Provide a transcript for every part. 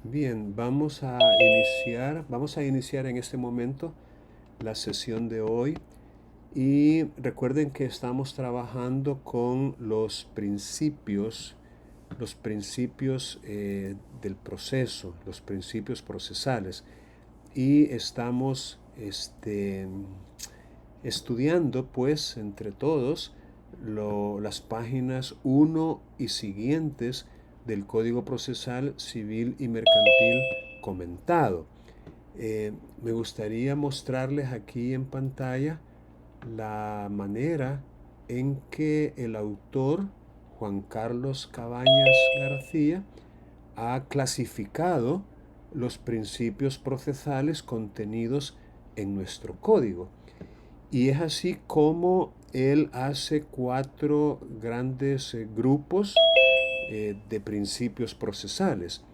Bien, vamos a iniciar en este momento la sesión de hoy y recuerden que estamos trabajando con los principios del proceso, los principios procesales y estamos estudiando pues entre todos las páginas uno y siguientes del Código Procesal Civil y Mercantil comentado. Me gustaría mostrarles aquí en pantalla la manera en que el autor Juan Carlos Cabañas García ha clasificado los principios procesales contenidos en nuestro código. Y es así como él hace cuatro grandes grupos de principios procesales.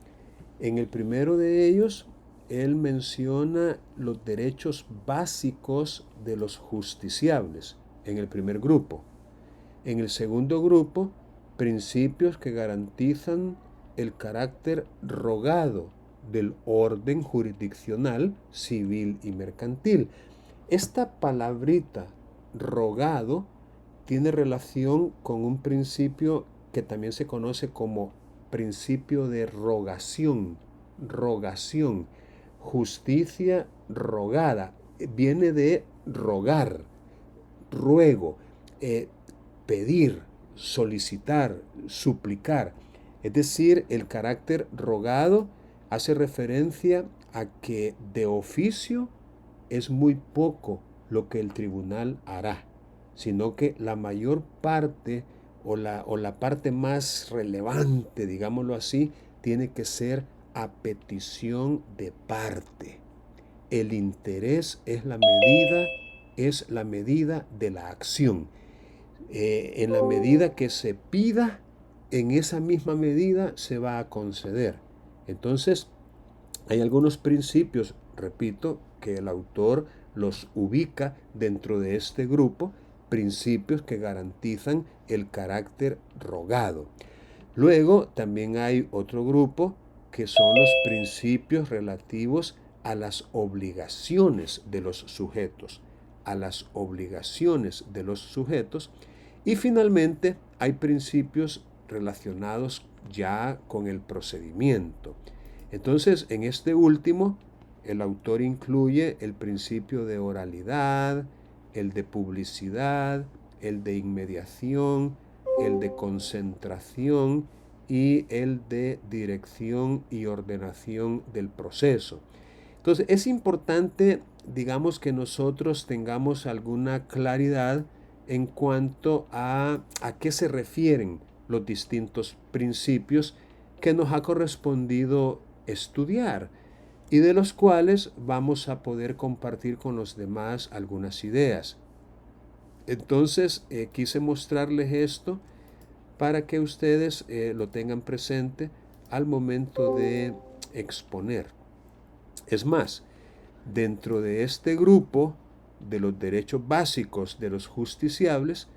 En el primero de ellos, él menciona los derechos básicos de los justiciables, en el primer grupo. En el segundo grupo, principios que garantizan el carácter rogado del orden jurisdiccional, civil y mercantil. Esta palabrita rogado tiene relación con un principio que también se conoce como principio de rogación. Rogación, justicia rogada, viene de rogar, ruego, eh, pedir, solicitar, suplicar. Es decir, el carácter rogado hace referencia a que de oficio es muy poco lo que el tribunal hará, sino que la mayor parte o la parte más relevante, digámoslo así, tiene que ser a petición de parte. El interés es la medida de la acción. En la medida que se pida, en esa misma medida se va a conceder. Entonces, hay algunos principios, repito, que el autor los ubica dentro de este grupo, principios que garantizan el carácter rogado. Luego también hay otro grupo que son los principios relativos a las obligaciones de los sujetos, a las obligaciones de los sujetos. Y finalmente hay principios relacionados ya con el procedimiento. Entonces, en este último, el autor incluye el principio de oralidad, el de publicidad, el de inmediación, el de concentración y el de dirección y ordenación del proceso. Entonces, es importante, digamos, que nosotros tengamos alguna claridad en cuanto a qué se refieren los distintos principios que nos ha correspondido estudiar y de los cuales vamos a poder compartir con los demás algunas ideas. Entonces, quise mostrarles esto para que ustedes lo tengan presente al momento de exponer. Es más, dentro de este grupo de los derechos básicos de los justiciables,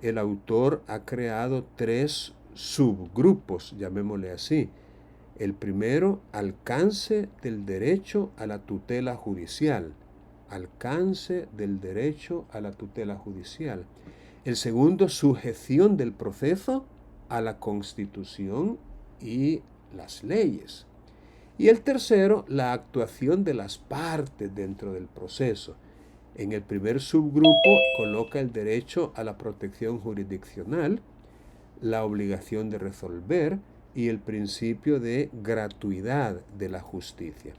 el autor ha creado tres subgrupos, llamémosle así. El primero, alcance del derecho a la tutela judicial. Alcance del derecho a la tutela judicial. El segundo, sujeción del proceso a la Constitución y las leyes. Y el tercero, la actuación de las partes dentro del proceso. En el primer subgrupo coloca el derecho a la protección jurisdiccional, la obligación de resolver y el principio de gratuidad de la justicia.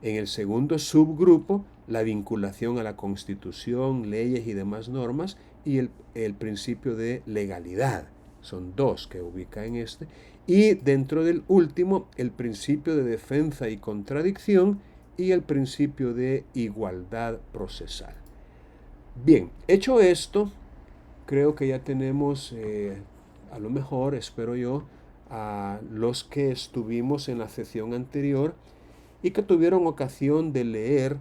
En el segundo subgrupo, la vinculación a la Constitución, leyes y demás normas y el principio de legalidad. Son dos que ubica en este. Y dentro del último, el principio de defensa y contradicción y el principio de igualdad procesal. Bien, hecho esto, creo que ya tenemos, a lo mejor, espero yo, a los que estuvimos en la sesión anterior y que tuvieron ocasión de leer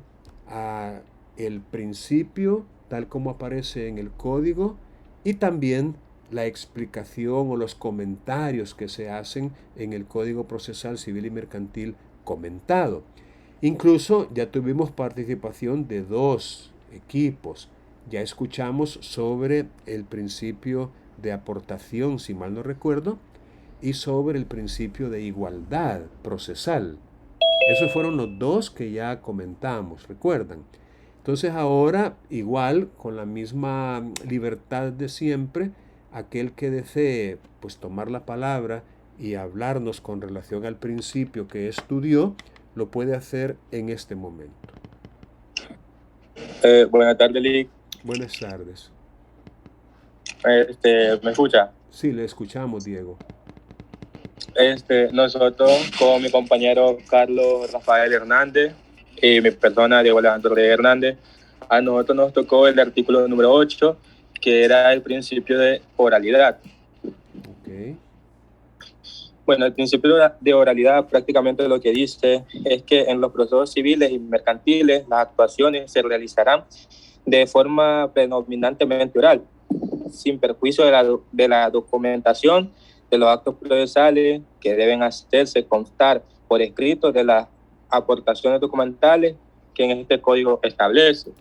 el principio tal como aparece en el código y también la explicación o los comentarios que se hacen en el Código Procesal Civil y Mercantil comentado. Incluso ya tuvimos participación de dos equipos. Ya escuchamos sobre el principio de aportación, si mal no recuerdo, y sobre el principio de igualdad procesal. Esos fueron los dos que ya comentamos, ¿recuerdan? Entonces ahora, igual, con la misma libertad de siempre, aquel que desee pues tomar la palabra y hablarnos con relación al principio que estudió, lo puede hacer en este momento. Buenas tardes, Lick. Buenas tardes. ¿Me escucha? Sí, le escuchamos, Diego. Nosotros con mi compañero Carlos Rafael Hernández y mi persona Diego Alejandro Reyes Hernández, a nosotros nos tocó el artículo número 8, que era el principio de oralidad. Ok. Bueno, el principio de oralidad prácticamente lo que dice es que en los procesos civiles y mercantiles las actuaciones se realizarán de forma predominantemente oral, sin perjuicio de la documentación de los actos procesales que deben hacerse constar por escrito de las aportaciones documentales que en este código establece.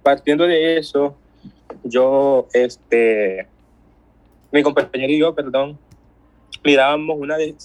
Partiendo de eso, mi compañero y yo, mirábamos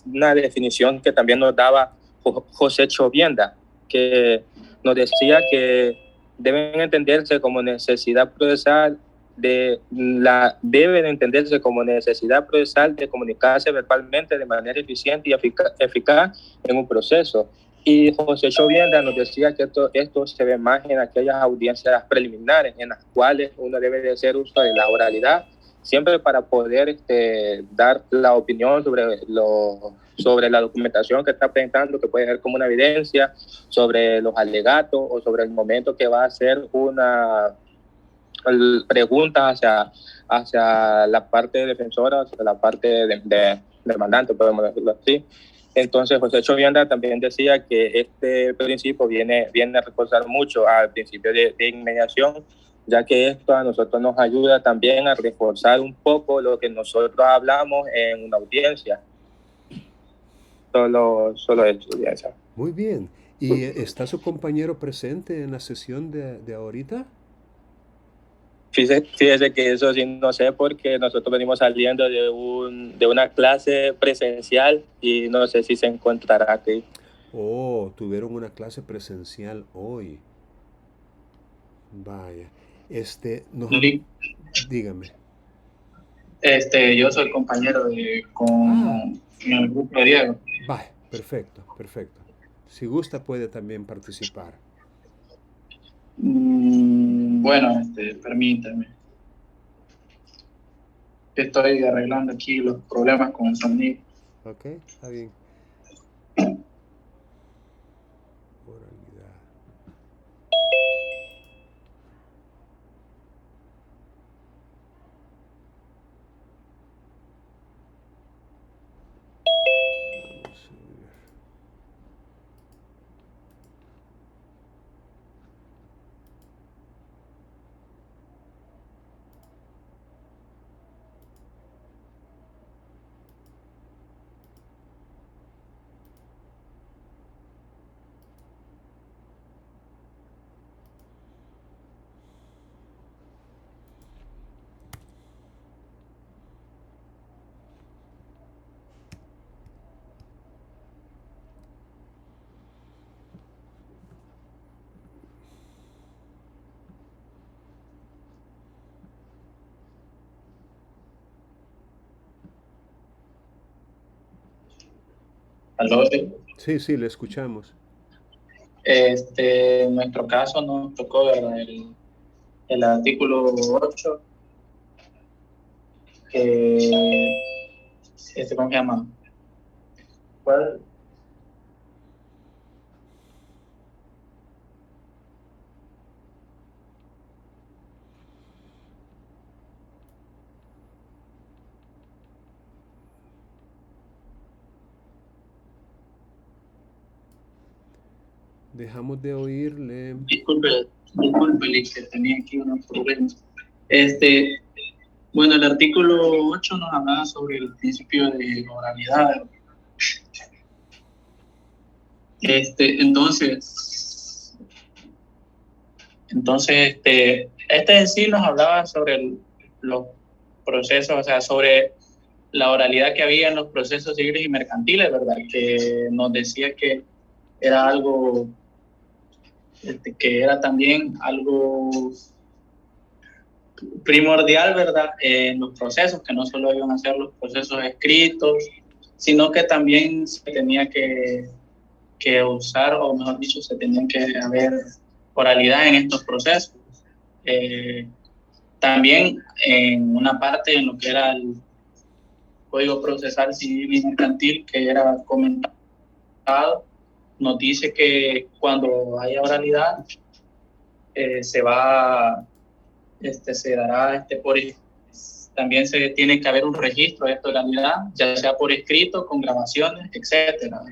una definición que también nos daba José Chovienda, que nos decía que deben entenderse como necesidad procesal deben entenderse como necesidad procesal de comunicarse verbalmente de manera eficiente y eficaz en un proceso. Y José Chovienda nos decía que esto se ve más en aquellas audiencias preliminares en las cuales uno debe de hacer uso de la oralidad siempre para poder dar la opinión sobre la documentación que está presentando, que puede ser como una evidencia, sobre los alegatos o sobre el momento que va a hacer una pregunta hacia la parte defensora, hacia la parte demandante, podemos decirlo así. Entonces, José Chovienda también decía que este principio viene a reforzar mucho al principio de inmediación, ya que esto a nosotros nos ayuda también a reforzar un poco lo que nosotros hablamos en una audiencia. Solo eso, audiencia. Muy bien. ¿Y está su compañero presente en la sesión de ahorita? Fíjese que eso sí no sé, porque nosotros venimos saliendo de una clase presencial y no sé si se encontrará aquí. Oh, tuvieron una clase presencial hoy. Vaya. Dígame. Yo soy compañero en el grupo de Diego. Vaya, perfecto, perfecto. Si gusta puede también participar. Bueno, permítame. Estoy arreglando aquí los problemas con el sonido. Ok, está bien. Oralidad. Vamos a ver. ¿Aló? Sí, sí, le escuchamos. En nuestro caso nos tocó el artículo 8, ¿cómo se llama? ¿Cuál? Dejamos de oírle. Disculpe, que tenía aquí unos problemas. Bueno, el artículo 8 nos hablaba sobre el principio de oralidad. Entonces, este en sí nos hablaba sobre los procesos, o sea, sobre la oralidad que había en los procesos civiles y mercantiles, ¿verdad? Que nos decía que era algo, que era también algo primordial, ¿verdad? En los procesos, que no solo iban a ser los procesos escritos, sino que también se tenía que usar, o mejor dicho, se tenían que haber oralidad en estos procesos. Eh, También en una parte en lo que era el Código Procesal Civil y Mercantil, que era comentado, nos dice que cuando haya oralidad, se dará también se tiene que haber un registro de esta oralidad, ya sea por escrito, con grabaciones, etcétera.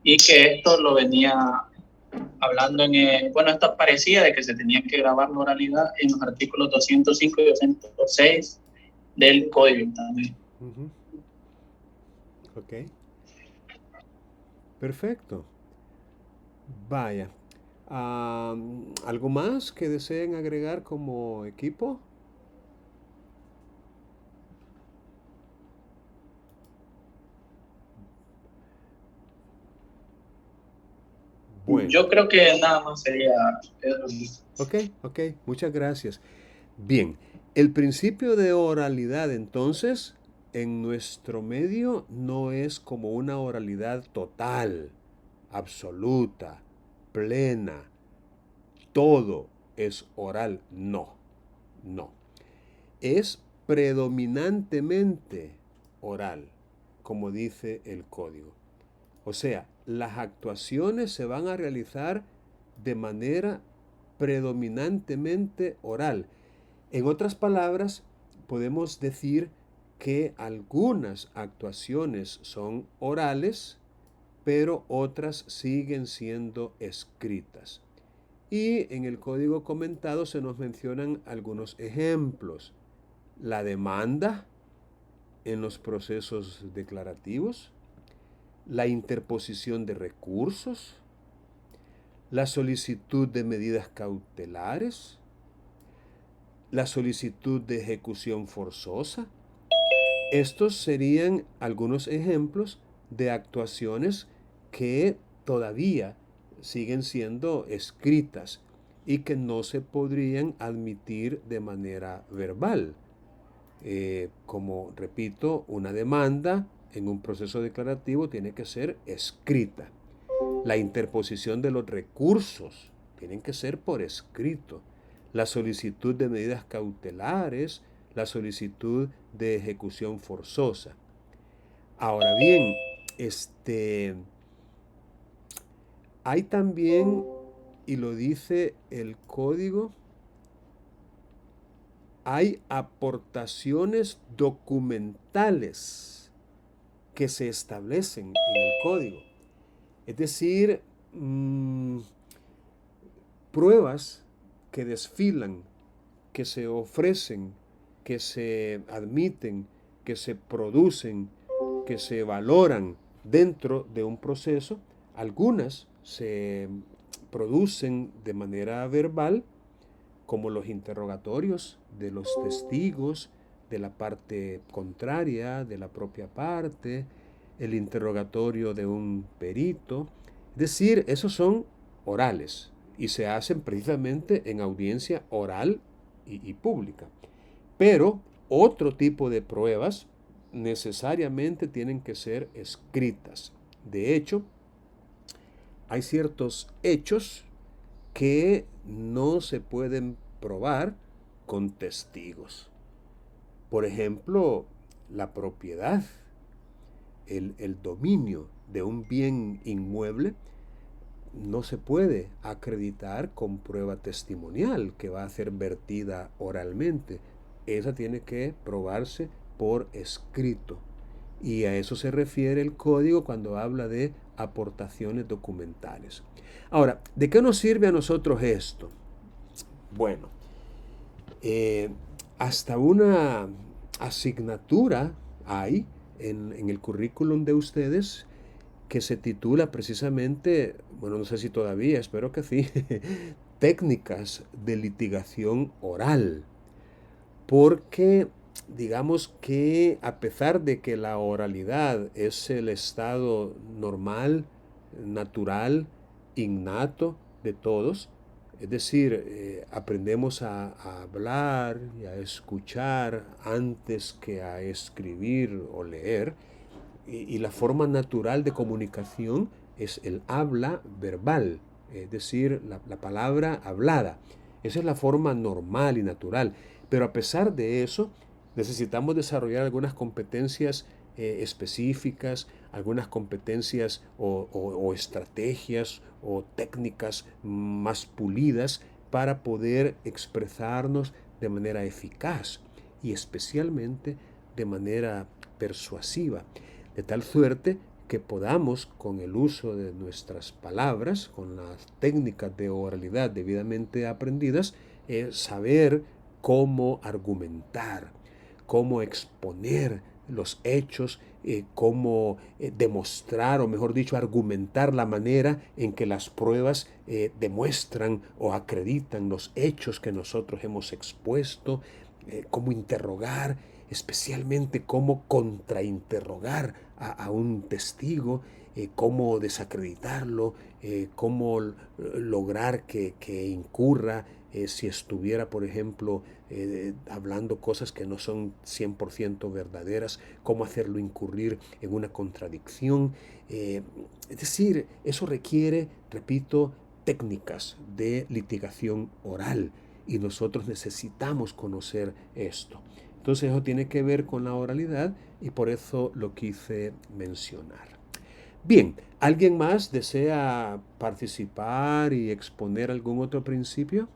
Y que esto lo venía hablando esto parecía de que se tenía que grabar la oralidad en los artículos 205 y 206 del código también. Ujú. Ok. Perfecto. Vaya. ¿Algo más que deseen agregar como equipo? Bueno. Yo creo que nada más sería eso. Ok, muchas gracias. Bien, el principio de oralidad entonces en nuestro medio no es como una oralidad total, absoluta, plena, todo es oral. No, no. Es predominantemente oral, como dice el código. O sea, las actuaciones se van a realizar de manera predominantemente oral. En otras palabras, podemos decir que algunas actuaciones son orales, pero otras siguen siendo escritas. Y en el código comentado se nos mencionan algunos ejemplos. La demanda en los procesos declarativos, la interposición de recursos, la solicitud de medidas cautelares, la solicitud de ejecución forzosa. Estos serían algunos ejemplos de actuaciones que todavía siguen siendo escritas y que no se podrían admitir de manera verbal. Como repito, una demanda en un proceso declarativo tiene que ser escrita. La interposición de los recursos tienen que ser por escrito. La solicitud de medidas cautelares, la solicitud de ejecución forzosa. Ahora bien, hay también, y lo dice el código, hay aportaciones documentales que se establecen en el código. Es decir, pruebas que desfilan, que se ofrecen, que se admiten, que se producen, que se valoran dentro de un proceso. Algunas se producen de manera verbal, como los interrogatorios de los testigos, de la parte contraria, de la propia parte, el interrogatorio de un perito. Es decir, esos son orales y se hacen precisamente en audiencia oral y pública. Pero otro tipo de pruebas necesariamente tienen que ser escritas. De hecho, hay ciertos hechos que no se pueden probar con testigos. Por ejemplo, la propiedad, el dominio de un bien inmueble no se puede acreditar con prueba testimonial que va a ser vertida oralmente. Esa tiene que probarse por escrito. Y a eso se refiere el código cuando habla de aportaciones documentales. Ahora, ¿de qué nos sirve a nosotros esto? Bueno, hasta una asignatura hay en el currículum de ustedes que se titula precisamente, bueno, no sé si todavía, espero que sí, Técnicas de litigación oral. Porque digamos que a pesar de que la oralidad es el estado normal, natural, innato de todos, es decir, aprendemos a hablar y a escuchar antes que a escribir o leer, y la forma natural de comunicación es el habla verbal, es decir, la palabra hablada. Esa es la forma normal y natural. Pero a pesar de eso, necesitamos desarrollar algunas competencias específicas, algunas competencias o estrategias o técnicas más pulidas para poder expresarnos de manera eficaz y especialmente de manera persuasiva, de tal suerte que podamos, con el uso de nuestras palabras, con las técnicas de oralidad debidamente aprendidas, saber cómo argumentar, cómo exponer los hechos, cómo demostrar, o mejor dicho, argumentar la manera en que las pruebas demuestran o acreditan los hechos que nosotros hemos expuesto, cómo interrogar, especialmente cómo contrainterrogar a un testigo, cómo desacreditarlo, cómo lograr que incurra si estuviera, por ejemplo, hablando cosas que no son 100% verdaderas, cómo hacerlo incurrir en una contradicción. Es decir, eso requiere, repito, técnicas de litigación oral y nosotros necesitamos conocer esto. Entonces eso tiene que ver con la oralidad y por eso lo quise mencionar. Bien, ¿alguien más desea participar y exponer algún otro principio?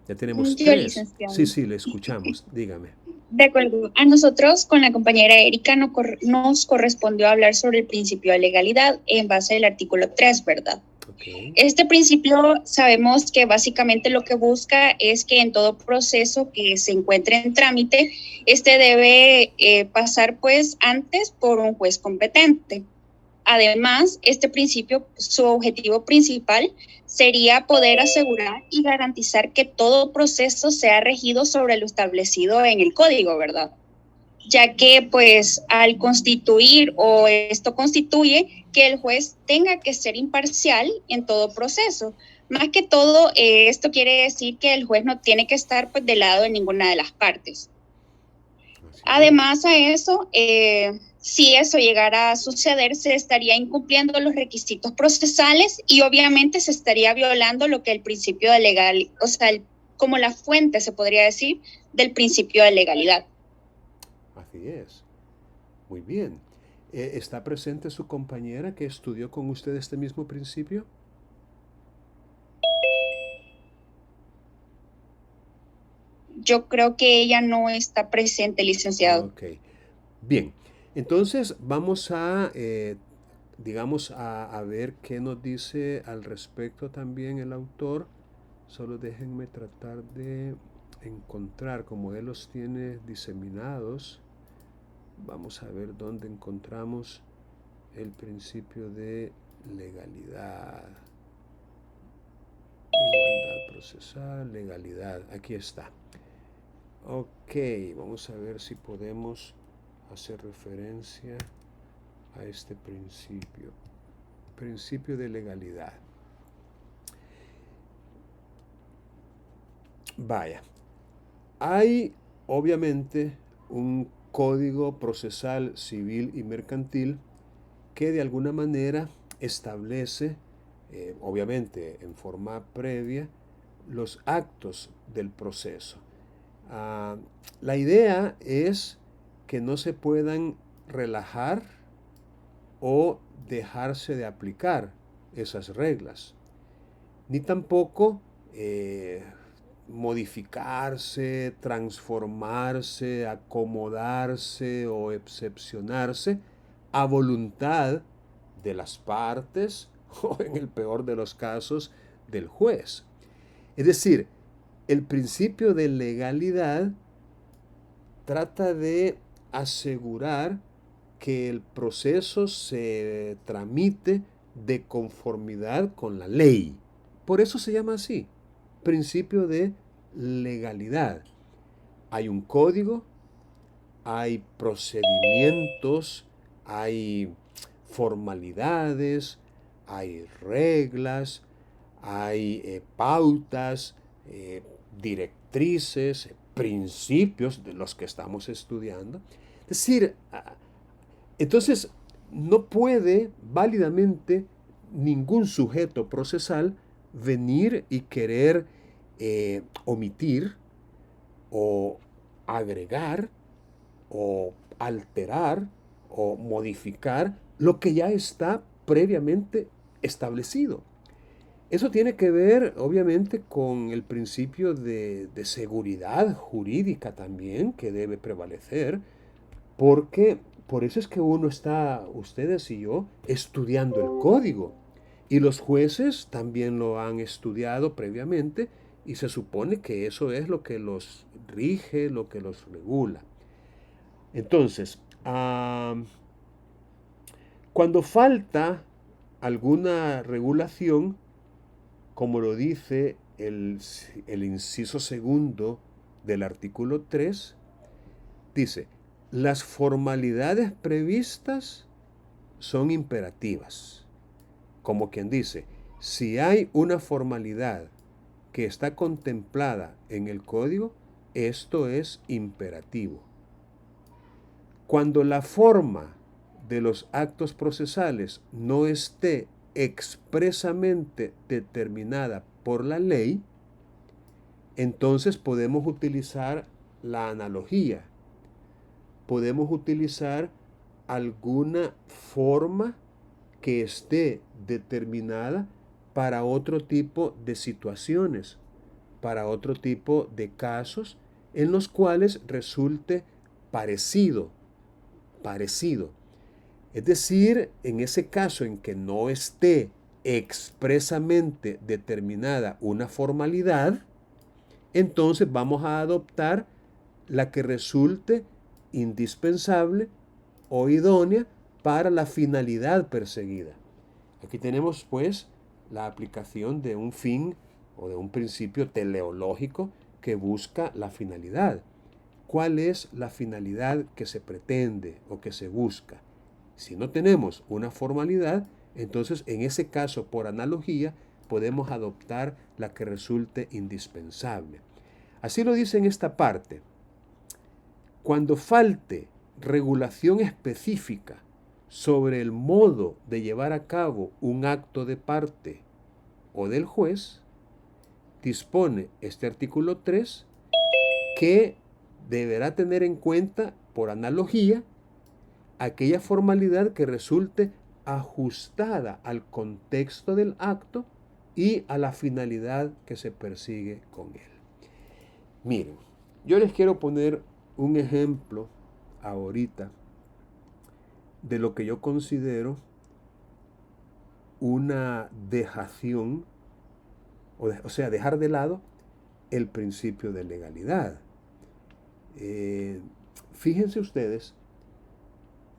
Ya tenemos Yo, tres. licenciado. Sí, le escuchamos. Dígame. De acuerdo. A nosotros, con la compañera Erika, nos correspondió hablar sobre el principio de legalidad en base al artículo 3, ¿verdad? Okay. Este principio sabemos que básicamente lo que busca es que en todo proceso que se encuentre en trámite, este debe pasar pues antes por un juez competente. Además, este principio, su objetivo principal sería poder asegurar y garantizar que todo proceso sea regido sobre lo establecido en el código, ¿verdad? Ya que pues al constituir o esto constituye que el juez tenga que ser imparcial en todo proceso. Más que todo, esto quiere decir que el juez no tiene que estar pues del lado de ninguna de las partes. Además a eso, si eso llegara a suceder, se estaría incumpliendo los requisitos procesales y obviamente se estaría violando lo que el principio de legalidad, o sea, como la fuente, se podría decir, del principio de legalidad. Así es. Muy bien. ¿Está presente su compañera que estudió con usted este mismo principio? Yo creo que ella no está presente, licenciado. Ok. Bien. Entonces vamos a, digamos, a ver qué nos dice al respecto también el autor. Solo déjenme tratar de encontrar, como él los tiene diseminados, vamos a ver dónde encontramos el principio de legalidad. Igualdad procesal, legalidad, aquí está. Ok, vamos a ver si podemos hacer referencia a este principio. Principio de legalidad. Vaya, hay obviamente un código procesal civil y mercantil que de alguna manera establece, obviamente en forma previa, los actos del proceso. La idea es que no se puedan relajar o dejarse de aplicar esas reglas, ni tampoco modificarse, transformarse, acomodarse o excepcionarse a voluntad de las partes o en el peor de los casos del juez. Es decir, el principio de legalidad trata de asegurar que el proceso se tramite de conformidad con la ley. Por eso se llama así, principio de legalidad. Hay un código, hay procedimientos, hay formalidades, hay reglas, hay pautas, directrices, principios de los que estamos estudiando. Es decir, entonces no puede válidamente ningún sujeto procesal venir y querer omitir o agregar o alterar o modificar lo que ya está previamente establecido. Eso tiene que ver, obviamente, con el principio de seguridad jurídica también que debe prevalecer, porque por eso es que uno está, ustedes y yo, estudiando el código. Y los jueces también lo han estudiado previamente y se supone que eso es lo que los rige, lo que los regula. Entonces, cuando falta alguna regulación, como lo dice el inciso segundo del artículo 3, dice, las formalidades previstas son imperativas. Como quien dice, si hay una formalidad que está contemplada en el código, esto es imperativo. Cuando la forma de los actos procesales no esté expresamente determinada por la ley, entonces podemos utilizar la analogía. Podemos utilizar alguna forma que esté determinada para otro tipo de situaciones, para otro tipo de casos en los cuales resulte parecido. Es decir, en ese caso en que no esté expresamente determinada una formalidad, entonces vamos a adoptar la que resulte indispensable o idónea para la finalidad perseguida. Aquí tenemos pues la aplicación de un fin o de un principio teleológico que busca la finalidad. ¿Cuál es la finalidad que se pretende o que se busca? Si no tenemos una formalidad, entonces en ese caso, por analogía, podemos adoptar la que resulte indispensable. Así lo dice en esta parte. Cuando falte regulación específica sobre el modo de llevar a cabo un acto de parte o del juez, dispone este artículo 3 que deberá tener en cuenta, por analogía, aquella formalidad que resulte ajustada al contexto del acto y a la finalidad que se persigue con él. Miren, yo les quiero poner un ejemplo ahorita de lo que yo considero una dejación, o sea, dejar de lado el principio de legalidad. Fíjense ustedes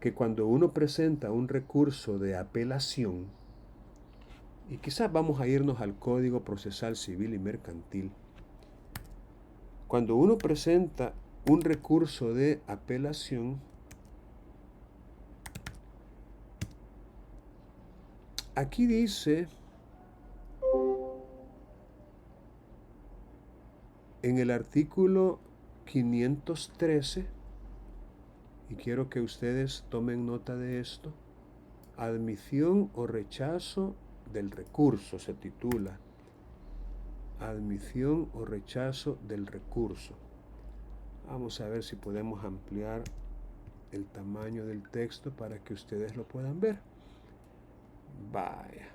que cuando uno presenta un recurso de apelación, y quizás vamos a irnos al Código Procesal Civil y Mercantil, cuando uno presenta un recurso de apelación, aquí dice en el artículo 513, y quiero que ustedes tomen nota de esto, admisión o rechazo del recurso, se titula. Admisión o rechazo del recurso. Vamos a ver si podemos ampliar el tamaño del texto para que ustedes lo puedan ver. Vaya.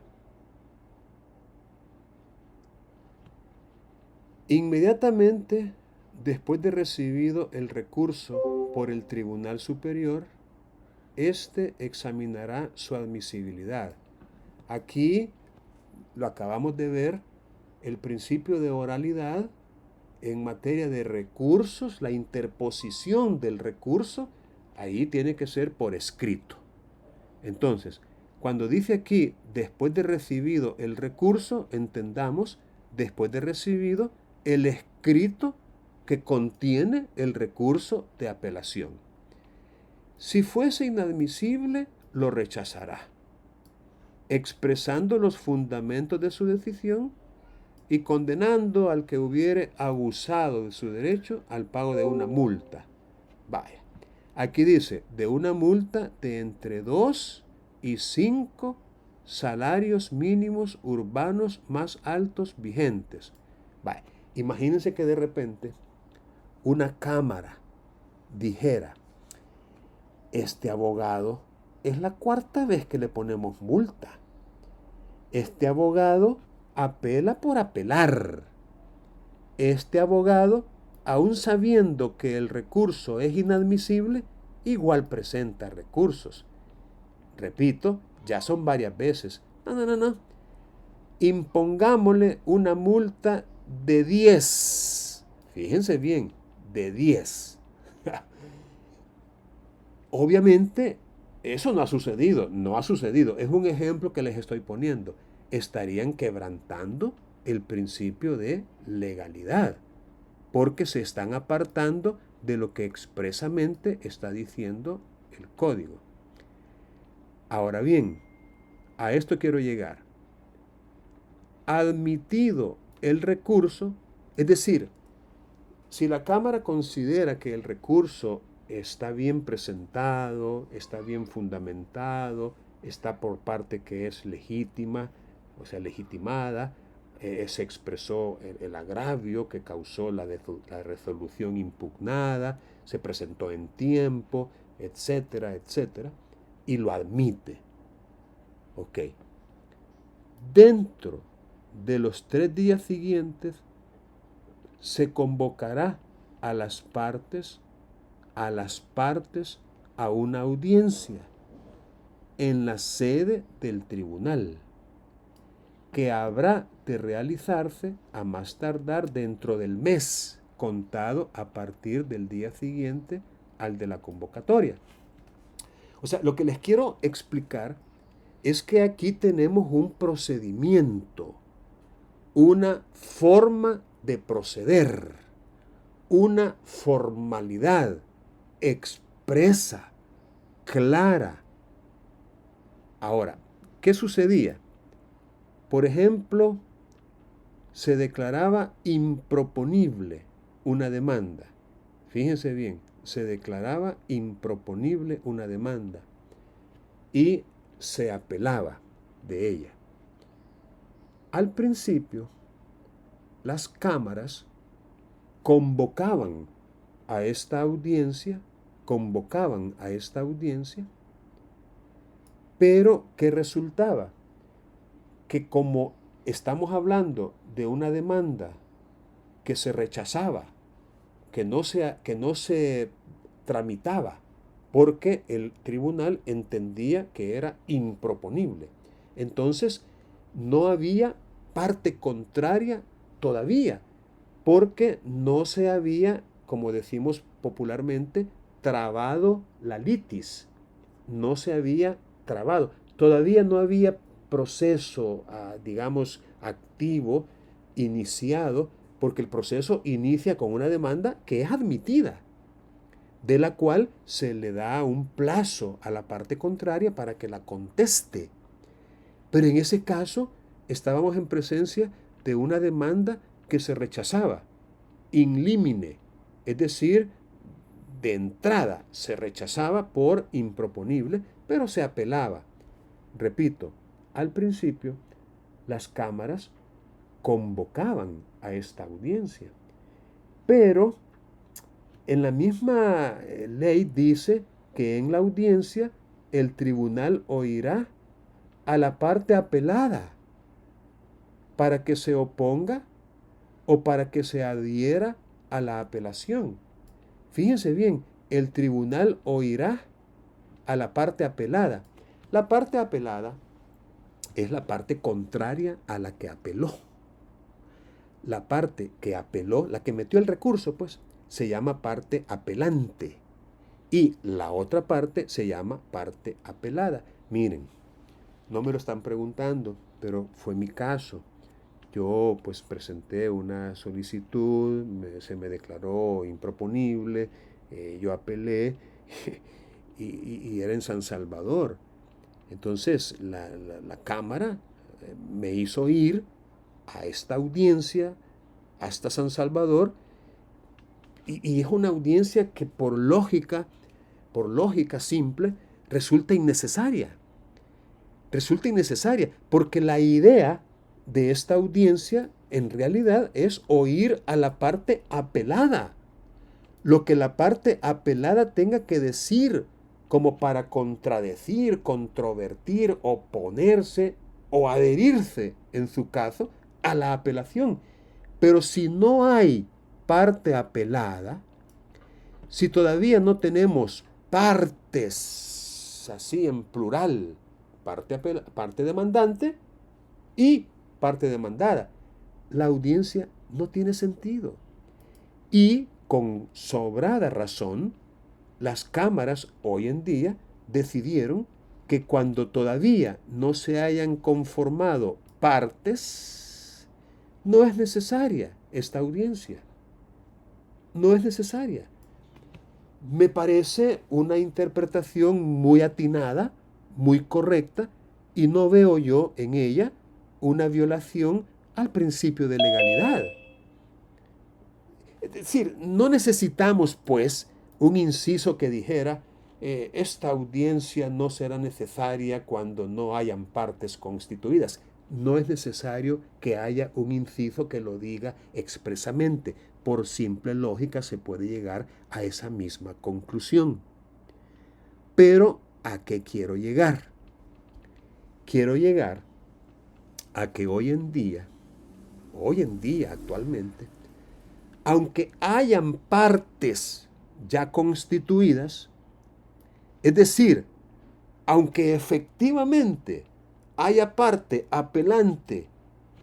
Inmediatamente después de recibido el recurso por el Tribunal Superior, éste examinará su admisibilidad. Aquí lo acabamos de ver, el principio de oralidad en materia de recursos, la interposición del recurso Ahí tiene que ser por escrito. Entonces, cuando dice aquí, después de recibido el recurso, entendamos, después de recibido el escrito que contiene el recurso de apelación. Si fuese inadmisible, lo rechazará, expresando los fundamentos de su decisión y condenando al que hubiere abusado de su derecho al pago de una multa. Vaya, aquí dice, de una multa de entre 2 y 5 salarios mínimos urbanos más altos vigentes. Vaya, imagínense que de repente una cámara dijera, este abogado es la 4ª vez que le ponemos multa. Este abogado apela por apelar. Este abogado, aun sabiendo que el recurso es inadmisible, igual presenta recursos. Repito, ya son varias veces. No. Impongámosle una multa de 10. Fíjense bien, de 10. Obviamente, eso no ha sucedido. Es un ejemplo que les estoy poniendo. Estarían quebrantando el principio de legalidad, porque se están apartando de lo que expresamente está diciendo el código. Ahora bien, a esto quiero llegar. Admitido el recurso, es decir, si la Cámara considera que el recurso está bien presentado, está bien fundamentado, está por parte que es legítima, o sea, legitimada, se expresó el agravio que causó la resolución impugnada, se presentó en tiempo, etcétera, etcétera, y lo admite. Ok. Dentro de los 3 días siguientes se convocará a las partes a una audiencia en la sede del tribunal, que habrá de realizarse a más tardar dentro del mes, contado a partir del día siguiente al de la convocatoria. O sea, lo que les quiero explicar es que aquí tenemos un procedimiento, una forma de proceder, una formalidad expresa, clara. Ahora, ¿qué sucedía? Por ejemplo, se declaraba improponible una demanda. Fíjense bien, se declaraba improponible una demanda y se apelaba de ella. Al principio, las cámaras convocaban a esta audiencia, pero ¿qué resultaba? Que como estamos hablando de una demanda que se rechazaba, que no se tramitaba, porque el tribunal entendía que era improponible. Entonces, no había parte contraria todavía, porque no se había, como decimos popularmente, trabado la litis. No se había trabado. Todavía no había proceso, digamos, activo, iniciado, porque el proceso inicia con una demanda que es admitida, de la cual se le da un plazo a la parte contraria para que la conteste. Pero en ese caso estábamos en presencia de una demanda que se rechazaba, in limine, es decir, de entrada se rechazaba por improponible, pero se apelaba. Repito, al principio las cámaras convocaban a esta audiencia, pero en la misma ley dice que en la audiencia el tribunal oirá a la parte apelada para que se oponga o para que se adhiera a la apelación. Fíjense bien, el tribunal oirá a la parte apelada. La parte apelada es la parte contraria a la que apeló. La parte que apeló, la que metió el recurso, pues, se llama parte apelante. Y la otra parte se llama parte apelada. Miren, no me lo están preguntando, pero fue mi caso. Yo pues presenté una solicitud, se me declaró improponible, yo apelé y era en San Salvador. Entonces la Cámara me hizo ir a esta audiencia, hasta San Salvador, y es una audiencia que por lógica simple, resulta innecesaria. Resulta innecesaria, porque la idea de esta audiencia en realidad es oír a la parte apelada. Lo que la parte apelada tenga que decir, como para contradecir, controvertir, oponerse o adherirse, en su caso, a la apelación. Pero si no hay parte apelada, si todavía no tenemos partes, así en plural, parte demandante y parte demandada, la audiencia no tiene sentido. Y con sobrada razón, las cámaras hoy en día decidieron que cuando todavía no se hayan conformado partes, no es necesaria esta audiencia. No es necesaria. Me parece una interpretación muy atinada, muy correcta, y no veo yo en ella una violación al principio de legalidad. Es decir, no necesitamos, pues, un inciso que dijera, esta audiencia no será necesaria cuando no hayan partes constituidas. No es necesario que haya un inciso que lo diga expresamente. Por simple lógica se puede llegar a esa misma conclusión. Pero, ¿a qué quiero llegar? Quiero llegar a que hoy en día, actualmente, aunque hayan partes ya constituidas, es decir, aunque efectivamente haya parte apelante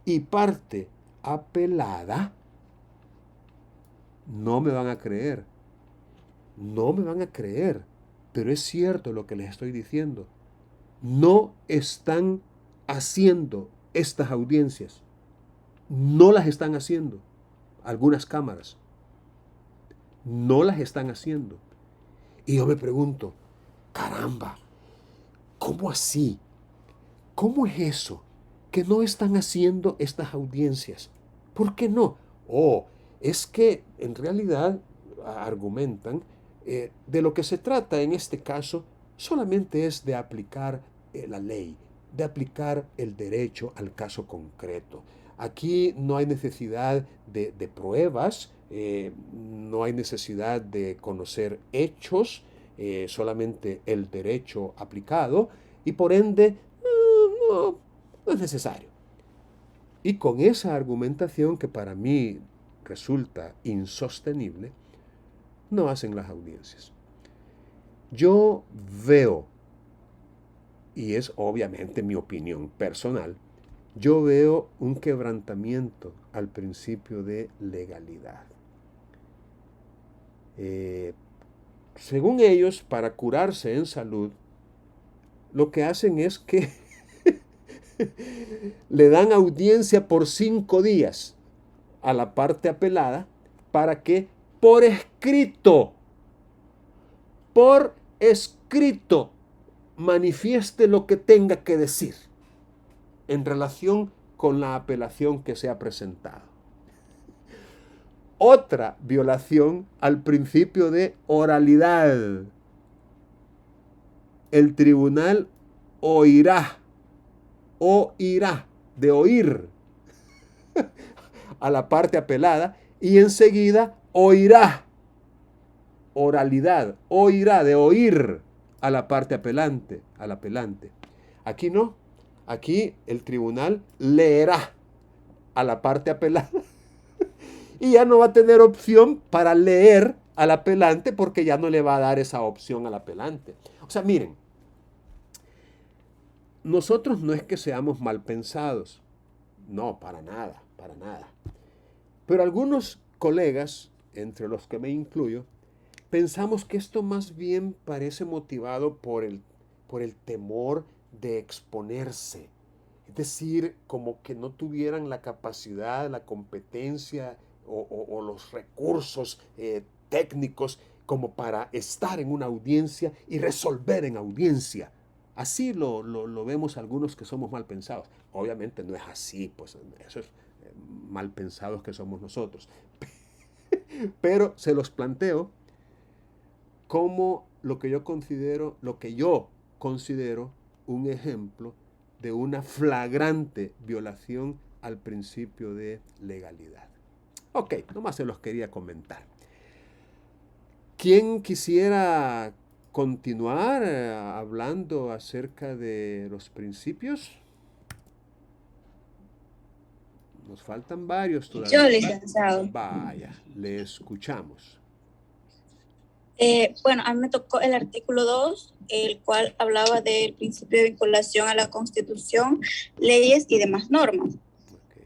y parte apelada, no me van a creer. No me van a creer, pero es cierto lo que les estoy diciendo. No están haciendo estas audiencias. No las están haciendo. Algunas cámaras. No las están haciendo. Y yo me pregunto, caramba, ¿cómo así? ¿Cómo es eso? Que no están haciendo estas audiencias. ¿Por qué no? Es que en realidad argumentan, de lo que se trata en este caso solamente es de aplicar la ley, de aplicar el derecho al caso concreto. Aquí no hay necesidad de pruebas, no hay necesidad de conocer hechos, solamente el derecho aplicado, y por ende no es necesario. Y con esa argumentación, que para mí resulta insostenible, no hacen las audiencias. Yo veo, y es obviamente mi opinión personal, yo veo un quebrantamiento al principio de legalidad. Según ellos, para curarse en salud, lo que hacen es que le dan audiencia por 5 días a la parte apelada para que por escrito, manifieste lo que tenga que decir en relación con la apelación que se ha presentado. Otra violación al principio de oralidad. El tribunal oirá, de oír a la parte apelada, y enseguida oirá. Oralidad, oirá, de oír a la parte apelante, al apelante. Aquí no, aquí el tribunal leerá a la parte apelada y ya no va a tener opción para leer al apelante, porque ya no le va a dar esa opción al apelante. O sea, miren, nosotros no es que seamos mal pensados, no, para nada, Pero algunos colegas, entre los que me incluyo, pensamos que esto más bien parece motivado por el temor de exponerse. Es decir, como que no tuvieran la capacidad, la competencia o los recursos técnicos como para estar en una audiencia y resolver en audiencia. Así lo vemos algunos que somos mal pensados. Obviamente no es así, pues eso es mal pensados que somos nosotros. Pero se los planteo como lo que yo considero un ejemplo de una flagrante violación al principio de legalidad. Ok, nomás se los quería comentar. ¿Quién quisiera continuar hablando acerca de los principios? Nos faltan varios todavía. Yo, licenciado. Vaya, le escuchamos. Bueno, a mí me tocó el artículo 2, el cual hablaba del principio de vinculación a la Constitución, leyes y demás normas. Okay.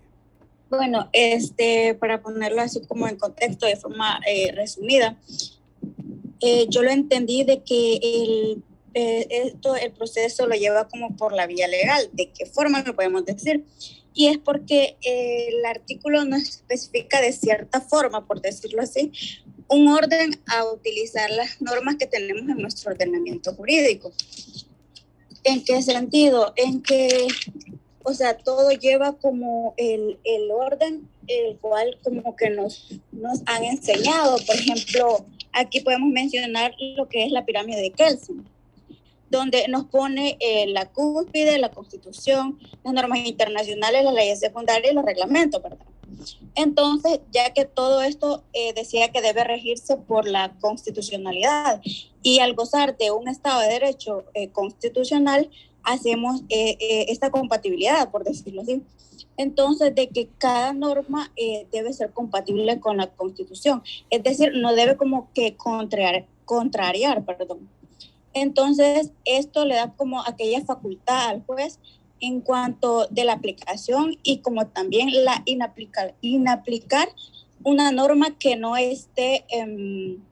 Bueno, para ponerlo así como en contexto de forma resumida, yo lo entendí de que el proceso lo lleva como por la vía legal. ¿De qué forma lo podemos decir? Y es porque el artículo no especifica de cierta forma, por decirlo así, un orden a utilizar las normas que tenemos en nuestro ordenamiento jurídico. ¿En qué sentido? En que, o sea, todo lleva como el orden, el cual como que nos han enseñado. Por ejemplo, aquí podemos mencionar lo que es la pirámide de Kelsen, donde nos pone la cúspide, la Constitución, las normas internacionales, las leyes secundarias y los reglamentos, ¿verdad? Entonces, ya que todo esto decía que debe regirse por la constitucionalidad y al gozar de un Estado de Derecho constitucional, hacemos esta compatibilidad, por decirlo así. Entonces, de que cada norma debe ser compatible con la Constitución, es decir, no debe como que contrariar, perdón. Entonces, esto le da como aquella facultad al juez en cuanto de la aplicación y como también la inaplicar una norma que no esté en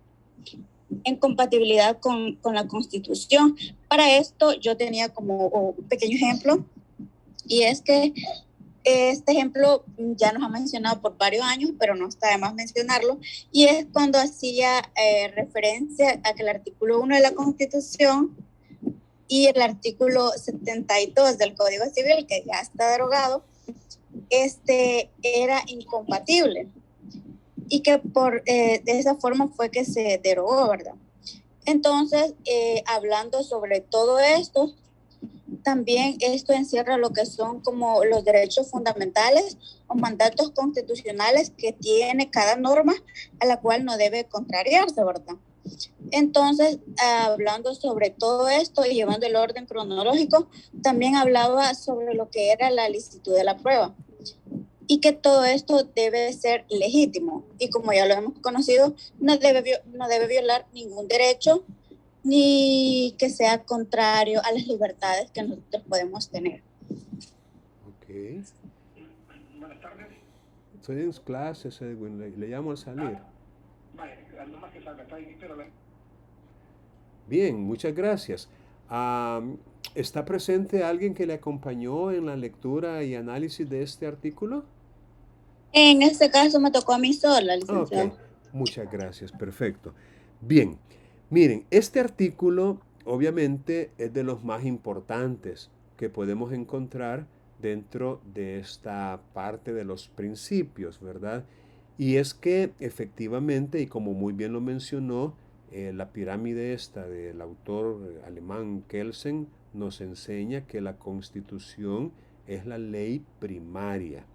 compatibilidad con la Constitución. Para esto yo tenía como un pequeño ejemplo, y es que este ejemplo ya nos ha mencionado por varios años, pero no está de más mencionarlo, y es cuando hacía referencia a que el artículo 1 de la Constitución y el artículo 72 del Código Civil, que ya está derogado, era incompatible y que de esa forma fue que se derogó, ¿verdad? Entonces, hablando sobre todo esto, también esto encierra lo que son como los derechos fundamentales o mandatos constitucionales que tiene cada norma a la cual no debe contrariarse, ¿verdad? Entonces, hablando sobre todo esto y llevando el orden cronológico, también hablaba sobre lo que era la licitud de la prueba y que todo esto debe ser legítimo y, como ya lo hemos conocido, no debe violar ningún derecho ni que sea contrario a las libertades que nosotros podemos tener. Ok. Buenas tardes. Estoy en clases, Edwin. Le llamo al salir. Vale, nomás que salga. Está ahí, pero bien, muchas gracias. ¿Está presente alguien que le acompañó en la lectura y análisis de este artículo? En este caso me tocó a mí sola, licenciado. Ok, muchas gracias, perfecto. Bien, miren, este artículo obviamente es de los más importantes que podemos encontrar dentro de esta parte de los principios, ¿verdad? Y es que efectivamente, y como muy bien lo mencionó, la pirámide esta del autor alemán Kelsen nos enseña que la Constitución es la ley primaria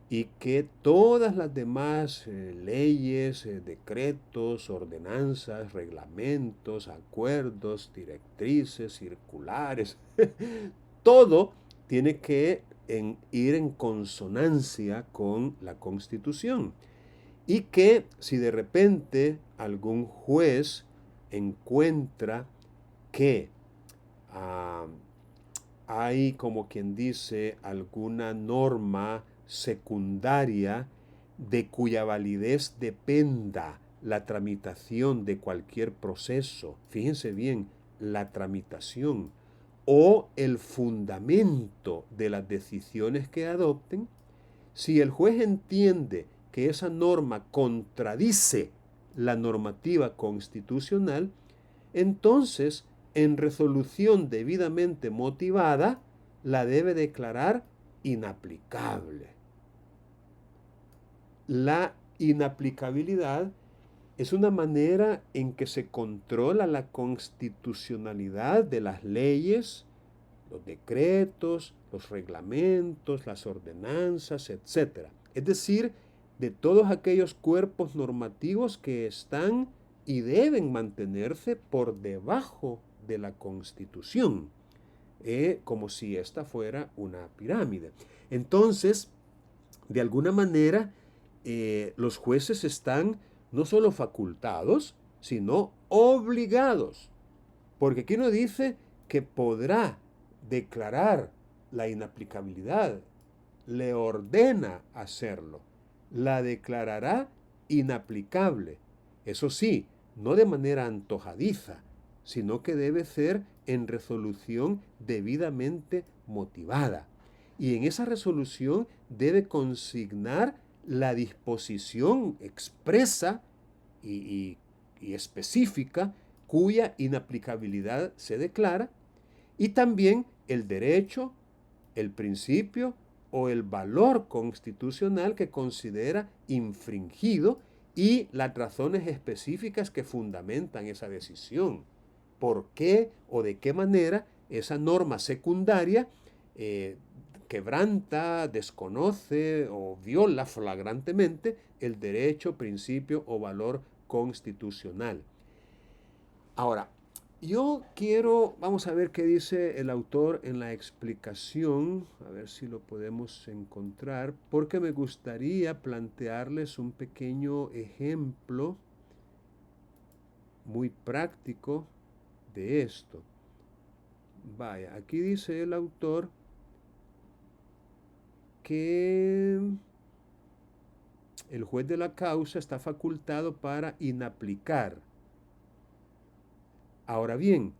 y que todas las demás leyes, decretos, ordenanzas, reglamentos, acuerdos, directrices, circulares, todo tiene que ir en consonancia con la Constitución. Y que si de repente algún juez encuentra que hay, como quien dice, alguna norma secundaria de cuya validez dependa la tramitación de cualquier proceso, fíjense bien, la tramitación o el fundamento de las decisiones que adopten, si el juez entiende que esa norma contradice la normativa constitucional, entonces, en resolución debidamente motivada, la debe declarar inaplicable. La inaplicabilidad es una manera en que se controla la constitucionalidad de las leyes, los decretos, los reglamentos, las ordenanzas, etc. Es decir, de todos aquellos cuerpos normativos que están y deben mantenerse por debajo de la Constitución, como si esta fuera una pirámide. Entonces, de alguna manera, los jueces están no solo facultados, sino obligados. Porque aquí no dice que podrá declarar la inaplicabilidad, le ordena hacerlo, la declarará inaplicable. Eso sí, no de manera antojadiza, sino que debe ser en resolución debidamente motivada. Y en esa resolución debe consignar la disposición expresa y específica cuya inaplicabilidad se declara, y también el derecho, el principio o el valor constitucional que considera infringido y las razones específicas que fundamentan esa decisión. ¿Por qué o de qué manera esa norma secundaria quebranta, desconoce o viola flagrantemente el derecho, principio o valor constitucional? Ahora, yo quiero, vamos a ver qué dice el autor en la explicación, a ver si lo podemos encontrar, porque me gustaría plantearles un pequeño ejemplo muy práctico de esto. Vaya, aquí dice el autor que el juez de la causa está facultado para inaplicar. Ahora bien,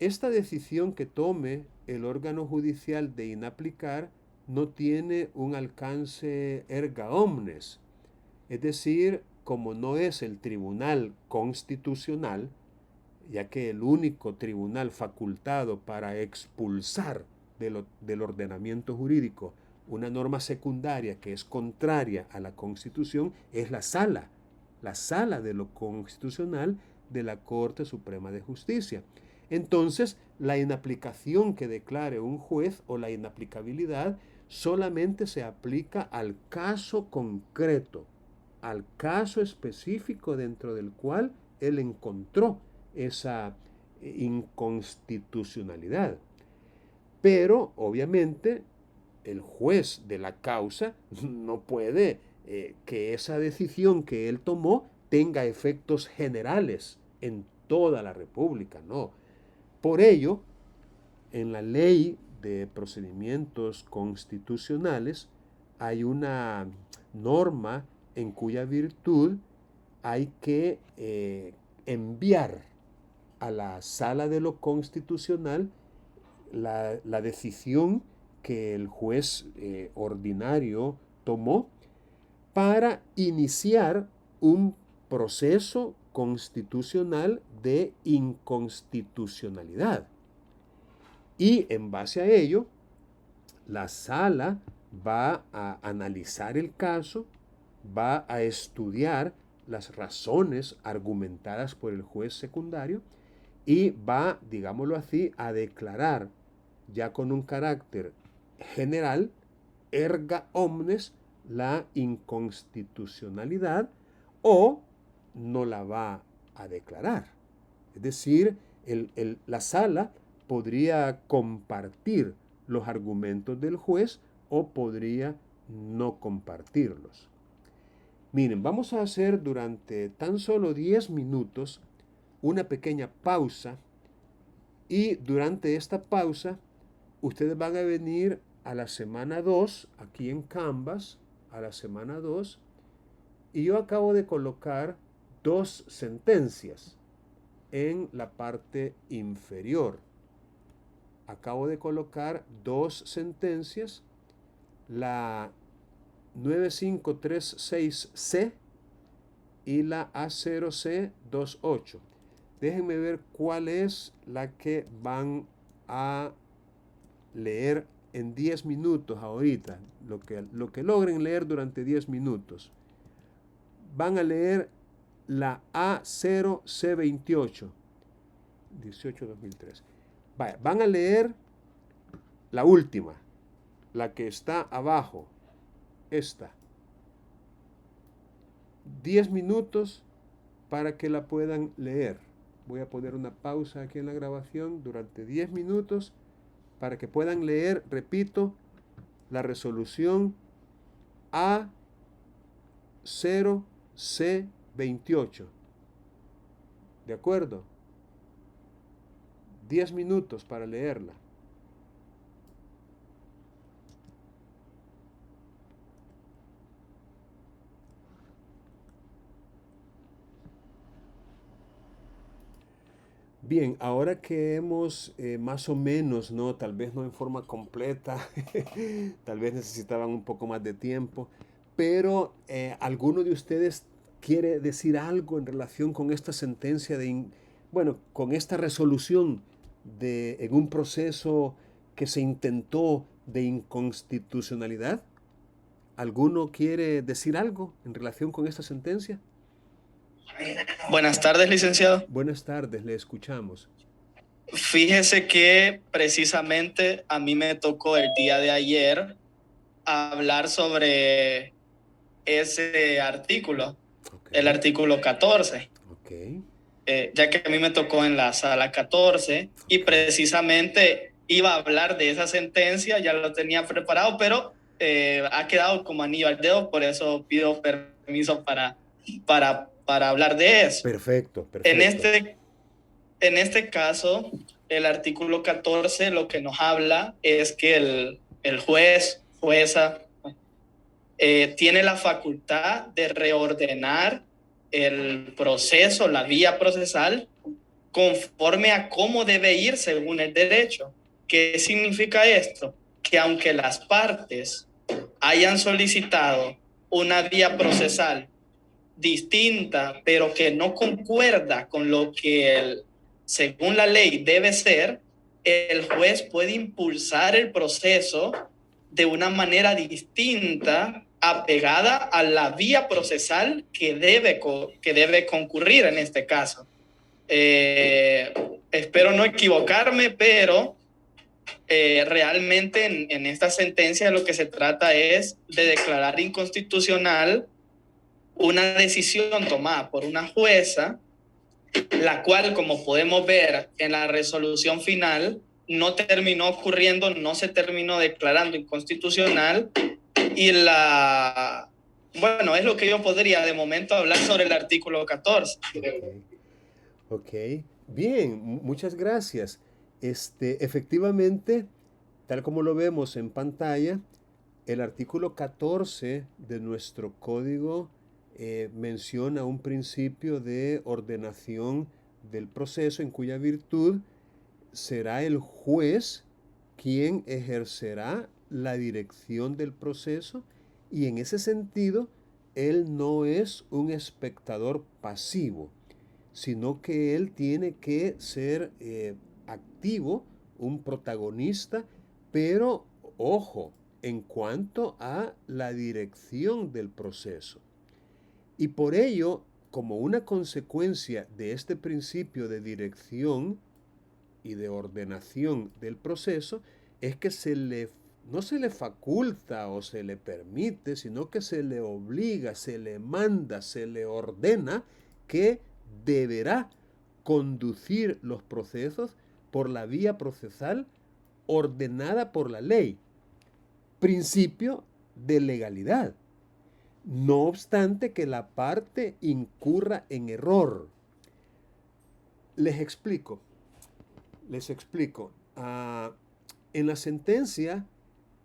esta decisión que tome el órgano judicial de inaplicar no tiene un alcance erga omnes, es decir, como no es el tribunal constitucional, ya que el único tribunal facultado para expulsar del ordenamiento jurídico una norma secundaria que es contraria a la Constitución es la sala de lo constitucional de la Corte Suprema de Justicia. Entonces, la inaplicación que declare un juez o la inaplicabilidad solamente se aplica al caso concreto, al caso específico dentro del cual él encontró esa inconstitucionalidad. Pero, obviamente, el juez de la causa no puede que esa decisión que él tomó tenga efectos generales en toda la República, no. Por ello, en la ley de procedimientos constitucionales hay una norma en cuya virtud hay que enviar a la sala de lo constitucional la decisión que el juez ordinario tomó para iniciar un proceso constitucional de inconstitucionalidad. Y en base a ello, la sala va a analizar el caso, va a estudiar las razones argumentadas por el juez secundario y va, digámoslo así, a declarar ya con un carácter general, erga omnes, la inconstitucionalidad o no la va a declarar. Es decir, la sala podría compartir los argumentos del juez o podría no compartirlos. Miren, vamos a hacer durante tan solo 10 minutos una pequeña pausa y durante esta pausa ustedes van a venir a la semana 2 aquí en Canvas, a la semana 2, y yo acabo de colocar 2 sentencias en la parte inferior. Acabo de colocar 2 sentencias, la 9536C y la A0C28. Déjenme ver cuál es la que van a leer en 10 minutos ahorita, lo que logren leer durante 10 minutos. Van a leer la A0C28, 18-2003. Vaya, van a leer la última, la que está abajo, esta. 10 minutos para que la puedan leer. Voy a poner una pausa aquí en la grabación durante 10 minutos para que puedan leer, repito, la resolución A0C28. ¿De acuerdo? 10 minutos para leerla. Bien, ahora que hemos más o menos, ¿no? Tal vez no en forma completa, tal vez necesitaban un poco más de tiempo, pero ¿alguno de ustedes quiere decir algo en relación con esta sentencia bueno, con esta resolución en un proceso que se intentó de inconstitucionalidad? ¿Alguno quiere decir algo en relación con esta sentencia? Buenas tardes, licenciado. Buenas tardes, le escuchamos. Fíjese que precisamente a mí me tocó el día de ayer hablar sobre ese artículo, Okay. el artículo 14. Okay. Ya que a mí me tocó en la sala 14 y precisamente iba a hablar de esa sentencia, ya lo tenía preparado, pero ha quedado como anillo al dedo, por eso pido permiso para hablar de eso. Perfecto. En este caso, el artículo 14 lo que nos habla es que el jueza, tiene la facultad de reordenar el proceso, la vía procesal, conforme a cómo debe ir según el derecho. ¿Qué significa esto? Que aunque las partes hayan solicitado una vía procesal distinta, pero que no concuerda con lo que según la ley debe ser, el juez puede impulsar el proceso de una manera distinta, apegada a la vía procesal que debe concurrir en este caso. Espero no equivocarme, pero realmente en esta sentencia lo que se trata es de declarar inconstitucional una decisión tomada por una jueza, la cual, como podemos ver en la resolución final, no terminó ocurriendo, no se terminó declarando inconstitucional. Y bueno, es lo que yo podría de momento hablar sobre el artículo 14. Ok. Bien, muchas gracias. Efectivamente, tal como lo vemos en pantalla, el artículo 14 de nuestro código menciona un principio de ordenación del proceso en cuya virtud será el juez quien ejercerá la dirección del proceso, y en ese sentido él no es un espectador pasivo, sino que él tiene que ser activo, un protagonista, pero ojo, en cuanto a la dirección del proceso. Y por ello, como una consecuencia de este principio de dirección y de ordenación del proceso, es que no se le faculta o se le permite, sino que se le obliga, se le manda, se le ordena que deberá conducir los procesos por la vía procesal ordenada por la ley. Principio de legalidad. No obstante que la parte incurra en error. Les explico. En la sentencia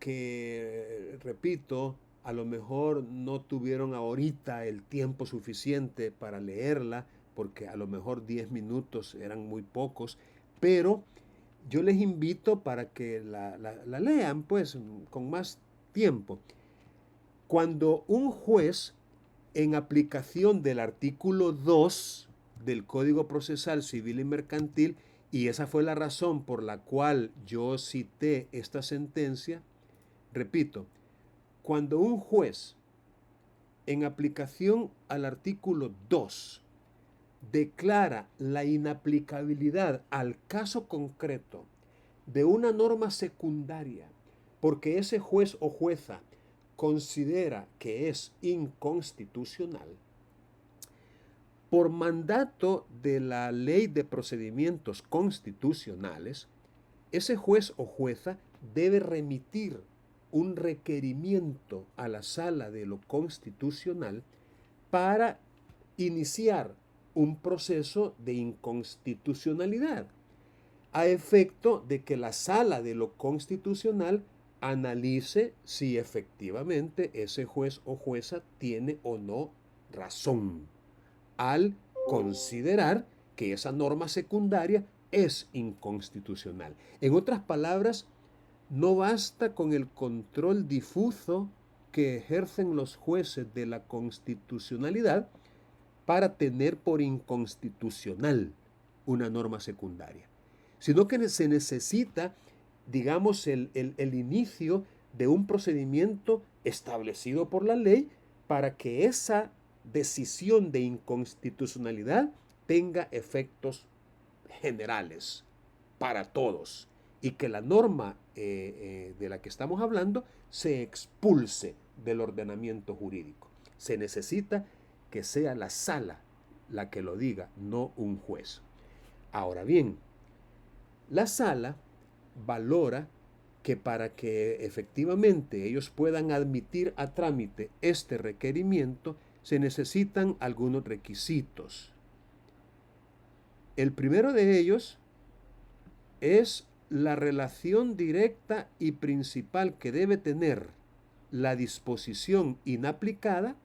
que, repito, a lo mejor no tuvieron ahorita el tiempo suficiente para leerla, porque a lo mejor 10 minutos eran muy pocos, pero yo les invito para que la lean pues con más tiempo. Cuando un juez, en aplicación del artículo 2 del Código Procesal Civil y Mercantil, y esa fue la razón por la cual yo cité esta sentencia, repito, cuando un juez, en aplicación al artículo 2, declara la inaplicabilidad al caso concreto de una norma secundaria porque ese juez o jueza considera que es inconstitucional, por mandato de la Ley de Procedimientos Constitucionales, ese juez o jueza debe remitir un requerimiento a la Sala de lo Constitucional para iniciar un proceso de inconstitucionalidad, a efecto de que la Sala de lo Constitucional analice si efectivamente ese juez o jueza tiene o no razón al considerar que esa norma secundaria es inconstitucional. En otras palabras, no basta con el control difuso que ejercen los jueces de la constitucionalidad para tener por inconstitucional una norma secundaria, sino que se necesita, digamos, el inicio de un procedimiento establecido por la ley para que esa decisión de inconstitucionalidad tenga efectos generales para todos y que la norma de la que estamos hablando se expulse del ordenamiento jurídico. Se necesita que sea la sala la que lo diga, no un juez. Ahora bien, la sala valora que para que efectivamente ellos puedan admitir a trámite este requerimiento, se necesitan algunos requisitos. El primero de ellos es la relación directa y principal que debe tener la disposición inaplicada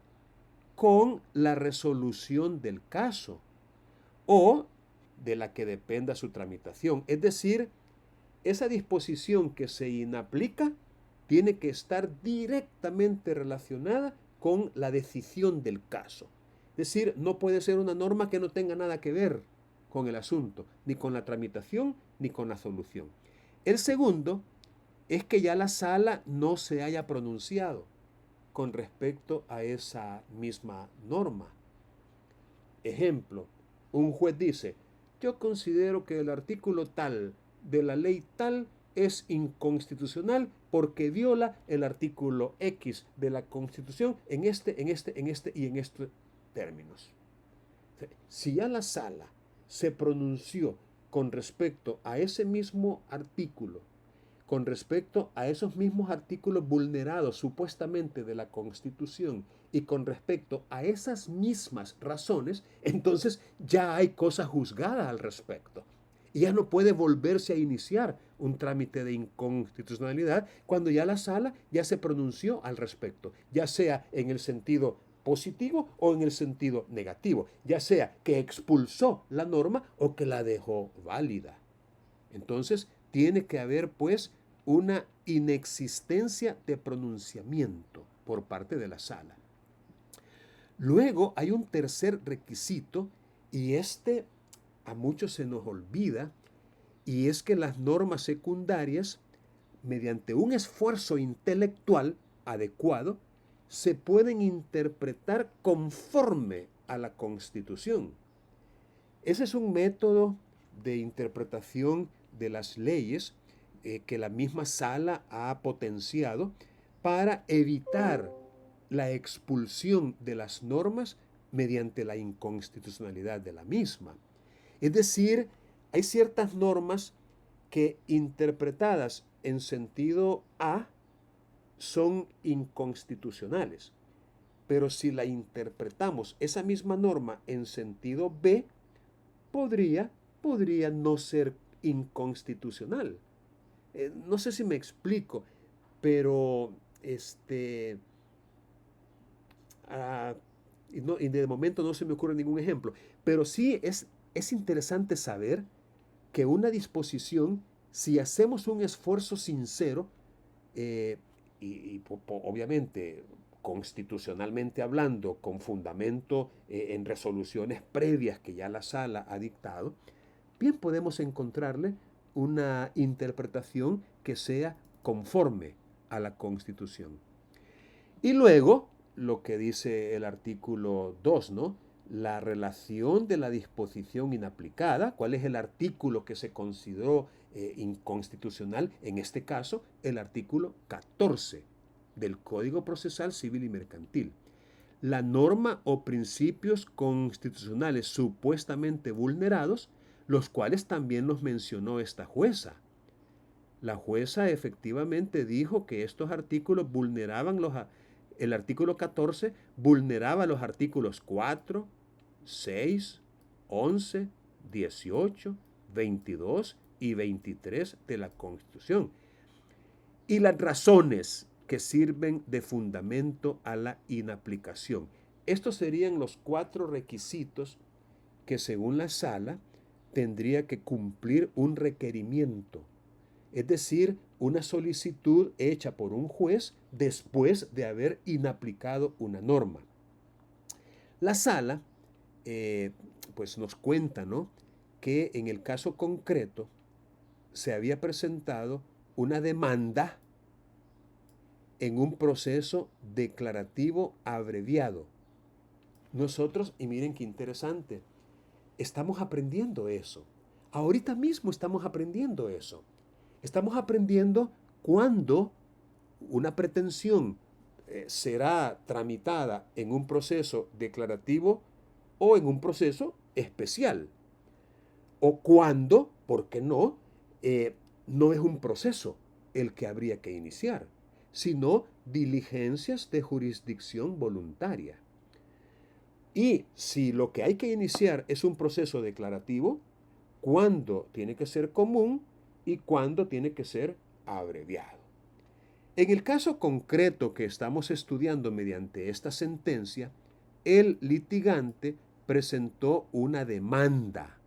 con la resolución del caso o de la que dependa su tramitación. Es decir, esa disposición que se inaplica tiene que estar directamente relacionada con la decisión del caso. Es decir, no puede ser una norma que no tenga nada que ver con el asunto, ni con la tramitación, ni con la solución. El segundo es que ya la sala no se haya pronunciado con respecto a esa misma norma. Ejemplo, un juez dice, yo considero que el artículo tal de la ley tal es inconstitucional porque viola el artículo X de la Constitución en este y en estos términos. Si ya la sala se pronunció con respecto a ese mismo artículo, con respecto a esos mismos artículos vulnerados supuestamente de la Constitución y con respecto a esas mismas razones, entonces ya hay cosa juzgada al respecto. Y ya no puede volverse a iniciar un trámite de inconstitucionalidad cuando ya la sala ya se pronunció al respecto, ya sea en el sentido positivo o en el sentido negativo, ya sea que expulsó la norma o que la dejó válida. Entonces, tiene que haber pues una inexistencia de pronunciamiento por parte de la sala. Luego hay un tercer requisito y este a muchos se nos olvida, y es que las normas secundarias, mediante un esfuerzo intelectual adecuado, se pueden interpretar conforme a la Constitución. Ese es un método de interpretación de las leyes que la misma sala ha potenciado para evitar la expulsión de las normas mediante la inconstitucionalidad de la misma. Es decir, hay ciertas normas que interpretadas en sentido A son inconstitucionales, pero si la interpretamos esa misma norma en sentido B, podría no ser inconstitucional. No sé si me explico, pero y de momento no se me ocurre ningún ejemplo, pero sí es interesante saber que una disposición, si hacemos un esfuerzo sincero, obviamente constitucionalmente hablando, con fundamento en resoluciones previas que ya la sala ha dictado, bien podemos encontrarle una interpretación que sea conforme a la Constitución. Y luego, lo que dice el artículo 2, ¿no? La relación de la disposición inaplicada, cuál es el artículo que se consideró inconstitucional, en este caso, el artículo 14 del Código Procesal Civil y Mercantil. La norma o principios constitucionales supuestamente vulnerados, los cuales también los mencionó esta jueza. La jueza efectivamente dijo que estos artículos vulneraban el artículo 14 vulneraba los artículos 4, 6, 11, 18, 22 y 23 de la Constitución. Y las razones que sirven de fundamento a la inaplicación. Estos serían los 4 requisitos que, según la sala, tendría que cumplir un requerimiento, es decir, una solicitud hecha por un juez después de haber inaplicado una norma. La sala pues nos cuenta, ¿no?, que en el caso concreto se había presentado una demanda en un proceso declarativo abreviado. Nosotros, y miren qué interesante, estamos aprendiendo eso. Ahorita mismo estamos aprendiendo eso. Estamos aprendiendo cuándo una pretensión será tramitada en un proceso declarativo o en un proceso especial. O cuándo, ¿por qué no? No es un proceso el que habría que iniciar, sino diligencias de jurisdicción voluntaria. Y si lo que hay que iniciar es un proceso declarativo, ¿cuándo tiene que ser común y cuándo tiene que ser abreviado? En el caso concreto que estamos estudiando mediante esta sentencia, el litigante presentó una demanda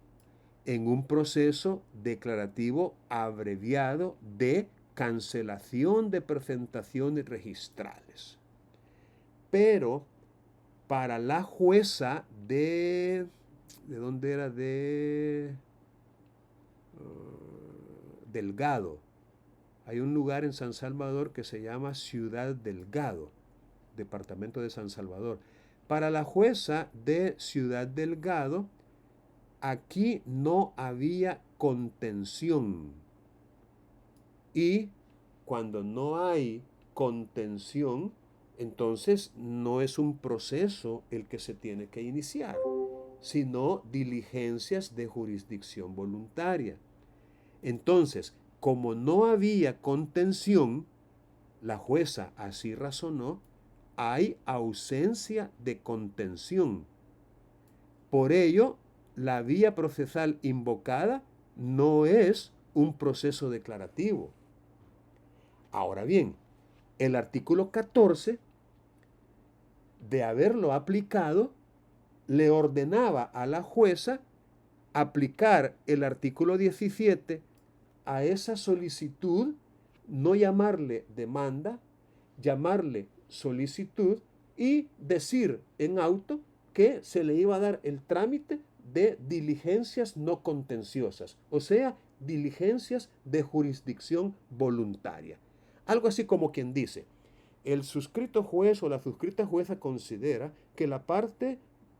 en un proceso declarativo abreviado de cancelación de presentaciones registrales. Pero para la jueza ¿de dónde era? Delgado. Hay un lugar en San Salvador que se llama Ciudad Delgado, departamento de San Salvador. Para la jueza de Ciudad Delgado, aquí no había contención. Y cuando no hay contención, entonces no es un proceso el que se tiene que iniciar, sino diligencias de jurisdicción voluntaria. Entonces, como no había contención, la jueza así razonó, hay ausencia de contención. Por ello, la vía procesal invocada no es un proceso declarativo. Ahora bien, el artículo 14, de haberlo aplicado, le ordenaba a la jueza aplicar el artículo 17 a esa solicitud, no llamarle demanda, llamarle solicitud y decir en auto que se le iba a dar el trámite de diligencias no contenciosas, o sea, diligencias de jurisdicción voluntaria. Algo así como quien dice, el suscrito juez o la suscrita jueza considera que la parte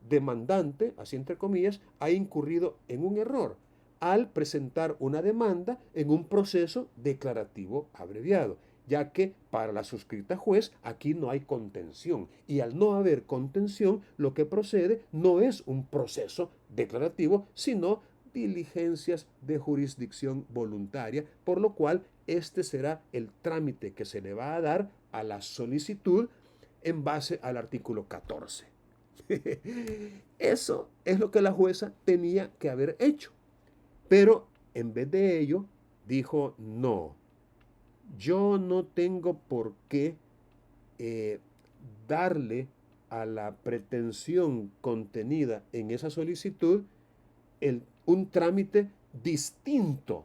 demandante, así entre comillas, ha incurrido en un error al presentar una demanda en un proceso declarativo abreviado, ya que para la suscrita juez aquí no hay contención, y al no haber contención lo que procede no es un proceso declarativo, sino diligencias de jurisdicción voluntaria, por lo cual este será el trámite que se le va a dar a la solicitud en base al artículo 14. Eso es lo que la jueza tenía que haber hecho. Pero en vez de ello, dijo, no, yo no tengo por qué darle a la pretensión contenida en esa solicitud un trámite distinto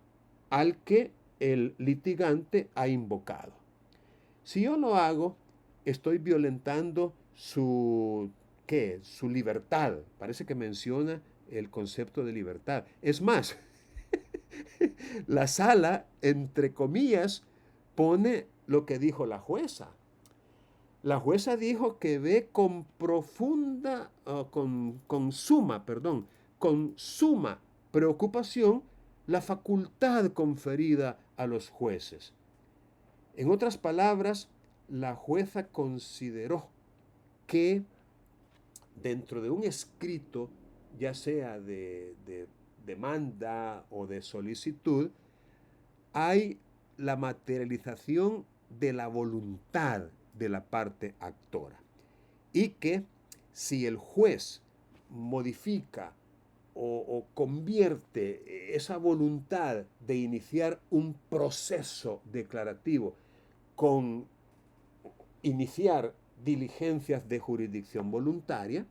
al que el litigante ha invocado. Si yo lo hago, estoy violentando su libertad. Parece que menciona el concepto de libertad. Es más, la sala, entre comillas, pone lo que dijo la jueza. La jueza dijo que ve con suma preocupación la facultad conferida a los jueces. En otras palabras, la jueza consideró que dentro de un escrito, ya sea de demanda o de solicitud, hay la materialización de la voluntad de la parte actora. Y que si el juez modifica o convierte esa voluntad de iniciar un proceso declarativo con iniciar diligencias de jurisdicción voluntaria,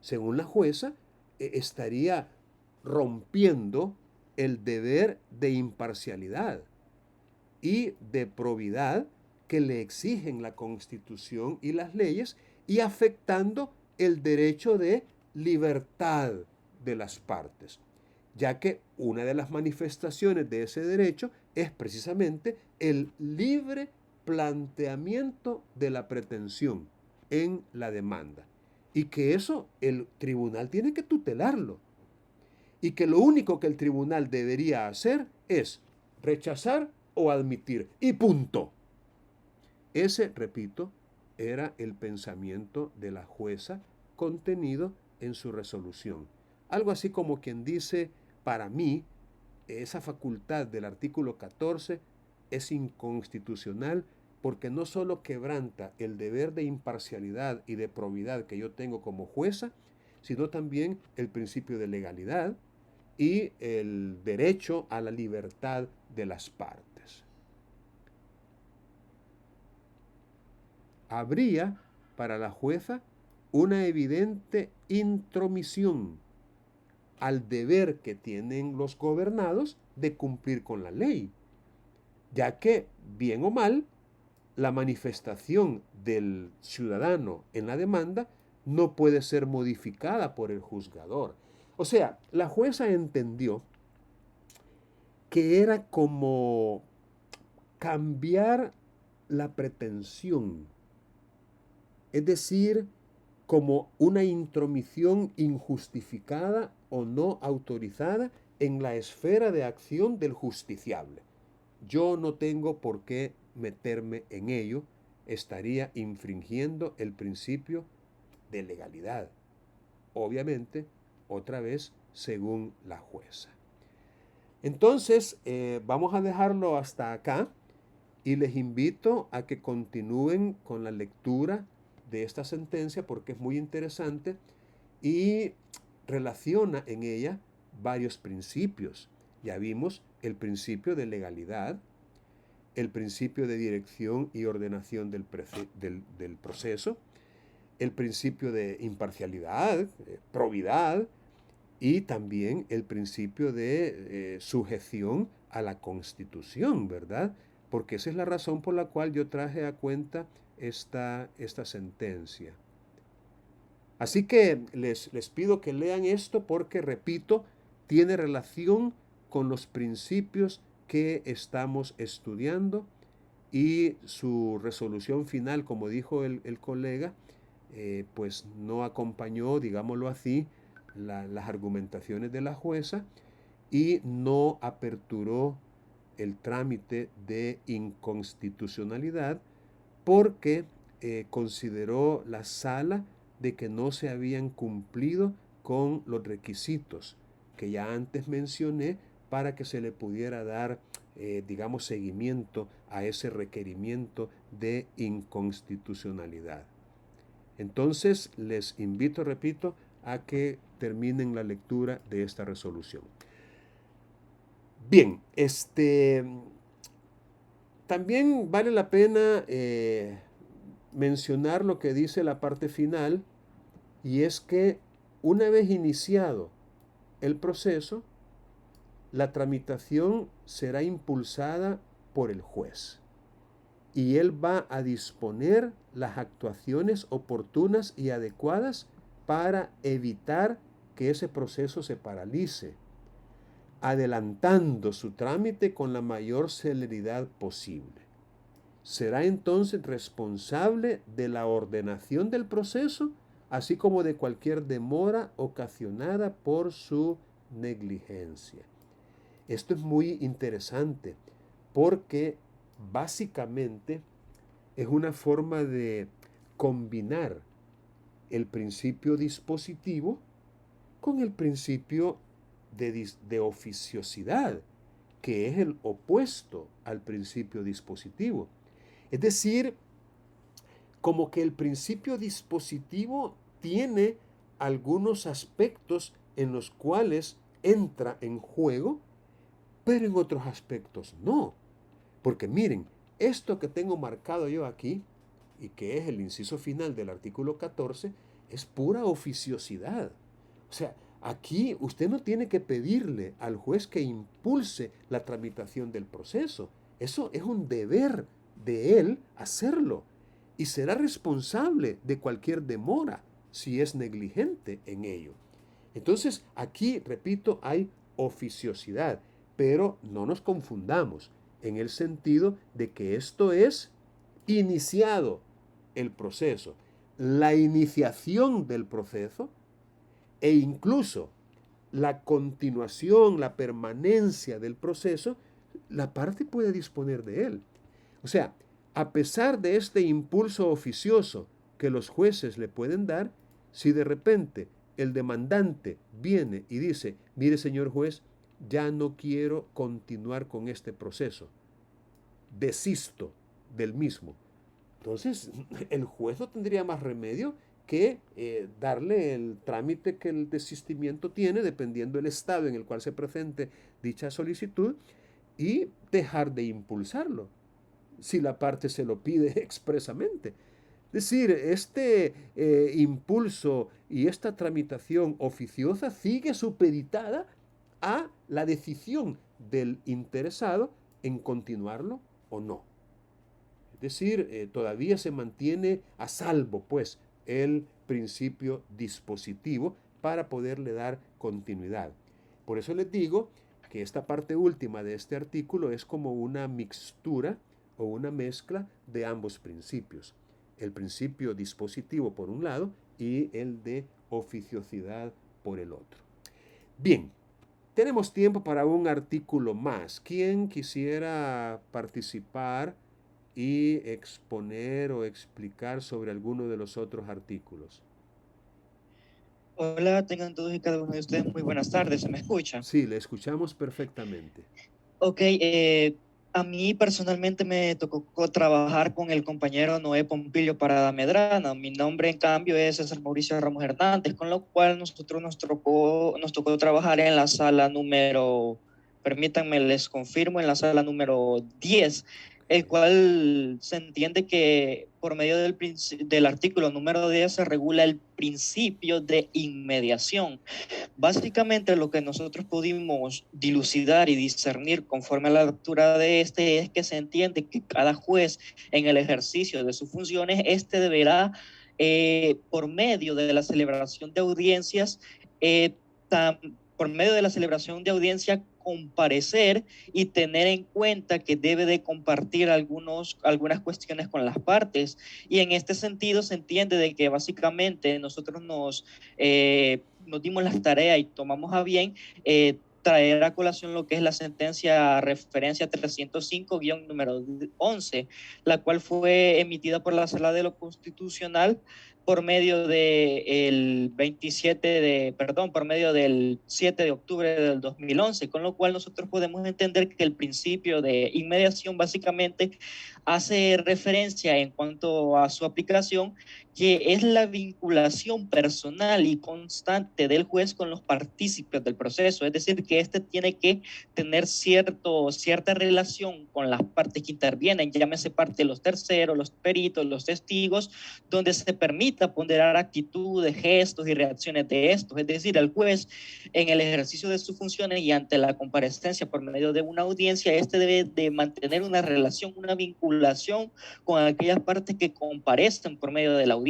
según la jueza, estaría rompiendo el deber de imparcialidad y de probidad que le exigen la Constitución y las leyes y afectando el derecho de libertad de las partes, ya que una de las manifestaciones de ese derecho es precisamente el libre planteamiento de la pretensión en la demanda y que eso el tribunal tiene que tutelarlo y que lo único que el tribunal debería hacer es rechazar o admitir y punto. Ese, repito, era el pensamiento de la jueza contenido en su resolución. Algo así como quien dice, para mí, esa facultad del artículo 14 es inconstitucional porque no solo quebranta el deber de imparcialidad y de probidad que yo tengo como jueza, sino también el principio de legalidad y el derecho a la libertad de las partes. Habría para la jueza una evidente intromisión al deber que tienen los gobernados de cumplir con la ley, ya que, bien o mal, la manifestación del ciudadano en la demanda no puede ser modificada por el juzgador. O sea, la jueza entendió que era como cambiar la pretensión, es decir, como una intromisión injustificada o no autorizada en la esfera de acción del justiciable. Yo no tengo por qué meterme en ello, estaría infringiendo el principio de legalidad. Obviamente, otra vez, según la jueza. Entonces, vamos a dejarlo hasta acá y les invito a que continúen con la lectura de esta sentencia porque es muy interesante y relaciona en ella varios principios. Ya vimos el principio de legalidad, el principio de dirección y ordenación del proceso, el principio de imparcialidad, probidad y también el principio de sujeción a la Constitución, ¿verdad? Porque esa es la razón por la cual yo traje a cuenta esta sentencia. Así que les pido que lean esto porque, repito, tiene relación con los principios que estamos estudiando y su resolución final, como dijo el colega, pues no acompañó, digámoslo así, las argumentaciones de la jueza y no aperturó el trámite de inconstitucionalidad porque consideró la sala de que no se habían cumplido con los requisitos que ya antes mencioné para que se le pudiera dar, digamos, seguimiento a ese requerimiento de inconstitucionalidad. Entonces, les invito, repito, a que terminen la lectura de esta resolución. Bien, también vale la pena mencionar lo que dice la parte final, y es que una vez iniciado el proceso, la tramitación será impulsada por el juez y él va a disponer las actuaciones oportunas y adecuadas para evitar que ese proceso se paralice, adelantando su trámite con la mayor celeridad posible. Será entonces responsable de la ordenación del proceso, así como de cualquier demora ocasionada por su negligencia. Esto es muy interesante porque básicamente es una forma de combinar el principio dispositivo con el principio de oficiosidad, que es el opuesto al principio dispositivo. Es decir, como que el principio dispositivo tiene algunos aspectos en los cuales entra en juego, pero en otros aspectos no. Porque miren, esto que tengo marcado yo aquí, y que es el inciso final del artículo 14, es pura oficiosidad. O sea, aquí usted no tiene que pedirle al juez que impulse la tramitación del proceso. Eso es un deber de él hacerlo. Y será responsable de cualquier demora si es negligente en ello. Entonces, aquí, repito, hay oficiosidad, pero no nos confundamos en el sentido de que esto es iniciado el proceso, la iniciación del proceso e incluso la continuación, la permanencia del proceso, la parte puede disponer de él. O sea, a pesar de este impulso oficioso que los jueces le pueden dar, si de repente el demandante viene y dice, mire señor juez, ya no quiero continuar con este proceso, desisto del mismo. Entonces, el juez no tendría más remedio que darle el trámite que el desistimiento tiene, dependiendo del estado en el cual se presente dicha solicitud, y dejar de impulsarlo, si la parte se lo pide expresamente. Es decir, este impulso y esta tramitación oficiosa sigue supeditada a la decisión del interesado en continuarlo o no. Es decir, todavía se mantiene a salvo, pues, el principio dispositivo para poderle dar continuidad. Por eso les digo que esta parte última de este artículo es como una mixtura o una mezcla de ambos principios. El principio dispositivo por un lado y el de oficiosidad por el otro. Bien, tenemos tiempo para un artículo más. ¿Quién quisiera participar y exponer o explicar sobre alguno de los otros artículos? Hola, tengan todos y cada uno de ustedes muy buenas tardes, ¿se me escucha? Sí, le escuchamos perfectamente. Ok, a mí personalmente me tocó trabajar con el compañero Noé Pompilio Parada Medrano. Mi nombre, en cambio, es César Mauricio Ramos Hernández, con lo cual nos tocó trabajar en la sala número, permítanme, les confirmo, en la sala número 10, el cual se entiende que por medio del artículo número 10 se regula el principio de inmediación. Básicamente lo que nosotros pudimos dilucidar y discernir conforme a la lectura de este es que se entiende que cada juez en el ejercicio de sus funciones, deberá, por medio de la celebración de audiencias, por medio de la celebración de audiencia, comparecer y tener en cuenta que debe de compartir algunas cuestiones con las partes. Y en este sentido se entiende de que básicamente nosotros nos dimos las tareas y tomamos a bien traer a colación lo que es la sentencia referencia 305 número 11, la cual fue emitida por la Sala de lo Constitucional por medio del 7 de octubre del 2011, con lo cual nosotros podemos entender que el principio de inmediación básicamente hace referencia en cuanto a su aplicación, que es la vinculación personal y constante del juez con los partícipes del proceso, es decir, que éste tiene que tener cierta relación con las partes que intervienen, llámese parte de los terceros, los peritos, los testigos, donde se permita ponderar actitudes, gestos y reacciones de estos, es decir, el juez en el ejercicio de sus funciones y ante la comparecencia por medio de una audiencia, este debe de mantener una relación, una vinculación con aquellas partes que comparecen por medio de la audiencia.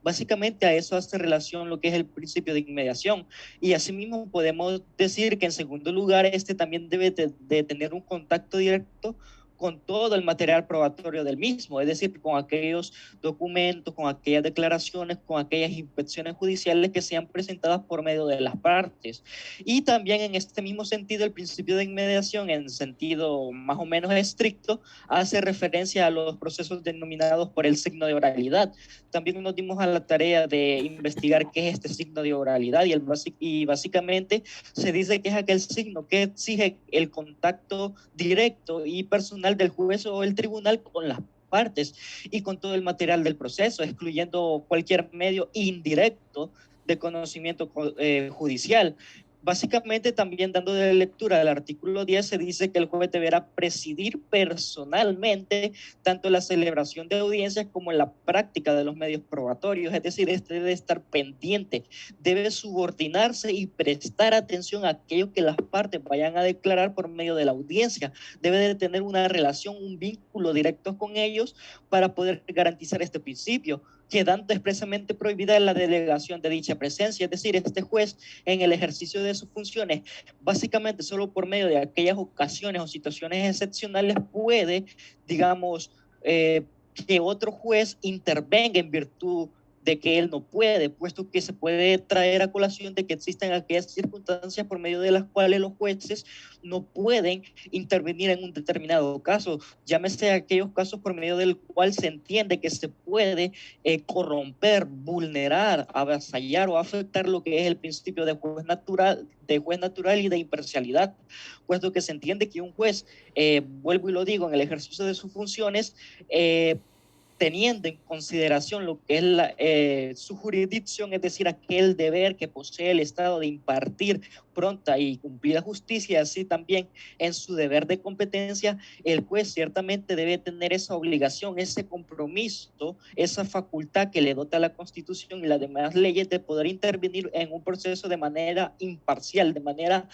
Básicamente a eso hace relación lo que es el principio de inmediación. Y asimismo podemos decir que en segundo lugar, este también debe de tener un contacto directo con todo el material probatorio del mismo, es decir, con aquellos documentos, con aquellas declaraciones, con aquellas inspecciones judiciales que sean presentadas por medio de las partes. Y también en este mismo sentido, el principio de inmediación, en sentido más o menos estricto, hace referencia a los procesos denominados por el signo de oralidad. También nos dimos a la tarea de investigar qué es este signo de oralidad y básicamente se dice que es aquel signo que exige el contacto directo y personal del juez o el tribunal con las partes y con todo el material del proceso, excluyendo cualquier medio indirecto de conocimiento judicial. Básicamente, también dando de lectura al artículo 10, se dice que el juez deberá presidir personalmente tanto la celebración de audiencias como la práctica de los medios probatorios, es decir, este debe estar pendiente, debe subordinarse y prestar atención a aquello que las partes vayan a declarar por medio de la audiencia, debe de tener una relación, un vínculo directo con ellos para poder garantizar este principio, quedando expresamente prohibida la delegación de dicha presencia, es decir, este juez en el ejercicio de sus funciones, básicamente solo por medio de aquellas ocasiones o situaciones excepcionales puede, digamos, que otro juez intervenga en virtud de que él no puede, puesto que se puede traer a colación de que existen aquellas circunstancias por medio de las cuales los jueces no pueden intervenir en un determinado caso, llámese aquellos casos por medio del cual se entiende que se puede corromper, vulnerar, avasallar o afectar lo que es el principio de juez natural y de imparcialidad, puesto que se entiende que un juez, vuelvo y lo digo, en el ejercicio de sus funciones, teniendo en consideración lo que es su jurisdicción, es decir, aquel deber que posee el Estado de impartir pronta y cumplida justicia, así también en su deber de competencia, el juez ciertamente debe tener esa obligación, ese compromiso, esa facultad que le dota la Constitución y las demás leyes de poder intervenir en un proceso de manera imparcial, de manera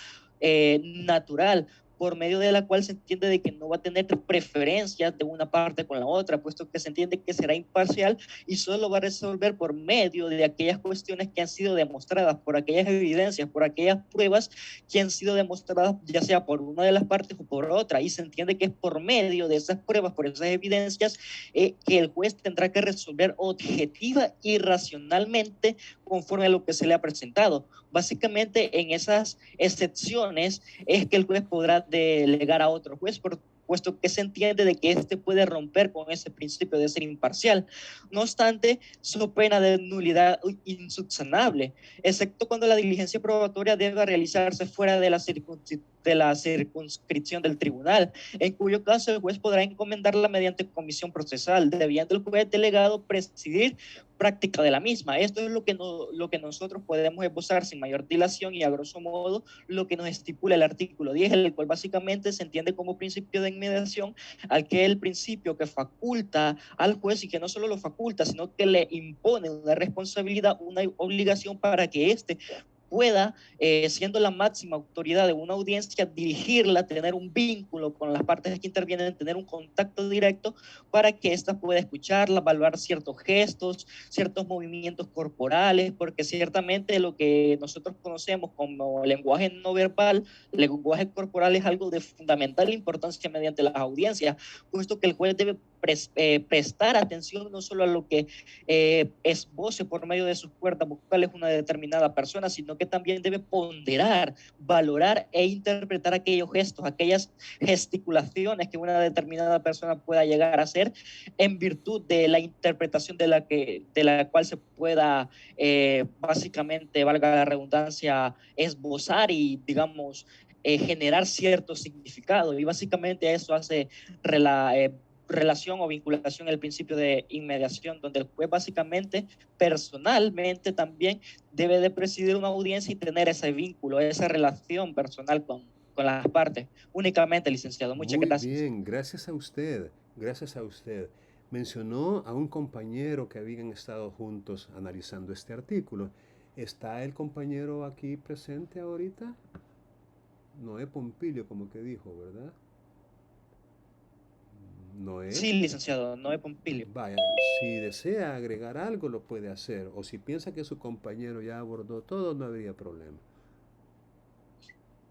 natural, por medio de la cual se entiende de que no va a tener preferencias de una parte con la otra, puesto que se entiende que será imparcial y solo va a resolver por medio de aquellas cuestiones que han sido demostradas, por aquellas evidencias, por aquellas pruebas que han sido demostradas ya sea por una de las partes o por otra, y se entiende que es por medio de esas pruebas, por esas evidencias, que el juez tendrá que resolver objetiva y racionalmente conforme a lo que se le ha presentado. Básicamente, en esas excepciones es que el juez podrá delegar a otro juez, puesto que se entiende de que éste puede romper con ese principio de ser imparcial. No obstante, su pena de nulidad insubsanable, excepto cuando la diligencia probatoria deba realizarse fuera de la circunscripción del tribunal, en cuyo caso el juez podrá encomendarla mediante comisión procesal, debiendo el juez delegado presidir práctica de la misma. Esto es lo que nosotros podemos esbozar sin mayor dilación y a grosso modo lo que nos estipula el artículo 10, el cual básicamente se entiende como principio de inmediación, aquel principio que faculta al juez y que no solo lo faculta, sino que le impone una responsabilidad, una obligación para que éste pueda, siendo la máxima autoridad de una audiencia, dirigirla, tener un vínculo con las partes que intervienen, tener un contacto directo para que ésta pueda escucharla, evaluar ciertos gestos, ciertos movimientos corporales, porque ciertamente lo que nosotros conocemos como lenguaje no verbal, lenguaje corporal es algo de fundamental importancia mediante las audiencias, puesto que el juez debe prestar atención no solo a lo que esboce por medio de sus cuerdas vocales una determinada persona, sino que también debe ponderar, valorar e interpretar aquellos gestos, aquellas gesticulaciones que una determinada persona pueda llegar a hacer en virtud de la interpretación de la cual se pueda básicamente, valga la redundancia, esbozar y digamos generar cierto significado, y básicamente eso hace relación o vinculación el principio de inmediación, donde el juez básicamente, personalmente también debe de presidir una audiencia y tener ese vínculo, esa relación personal con las partes. Únicamente, licenciado. Muchas Muy gracias. bien, gracias a usted, gracias a usted. Mencionó a un compañero que habían estado juntos analizando este artículo. ¿Está el compañero aquí presente ahorita? Noé Pompilio, como que dijo, ¿verdad? Noé. Sí, licenciado, Noé Pompilio. Vaya, si desea agregar algo lo puede hacer, o si piensa que su compañero ya abordó todo, no habría problema.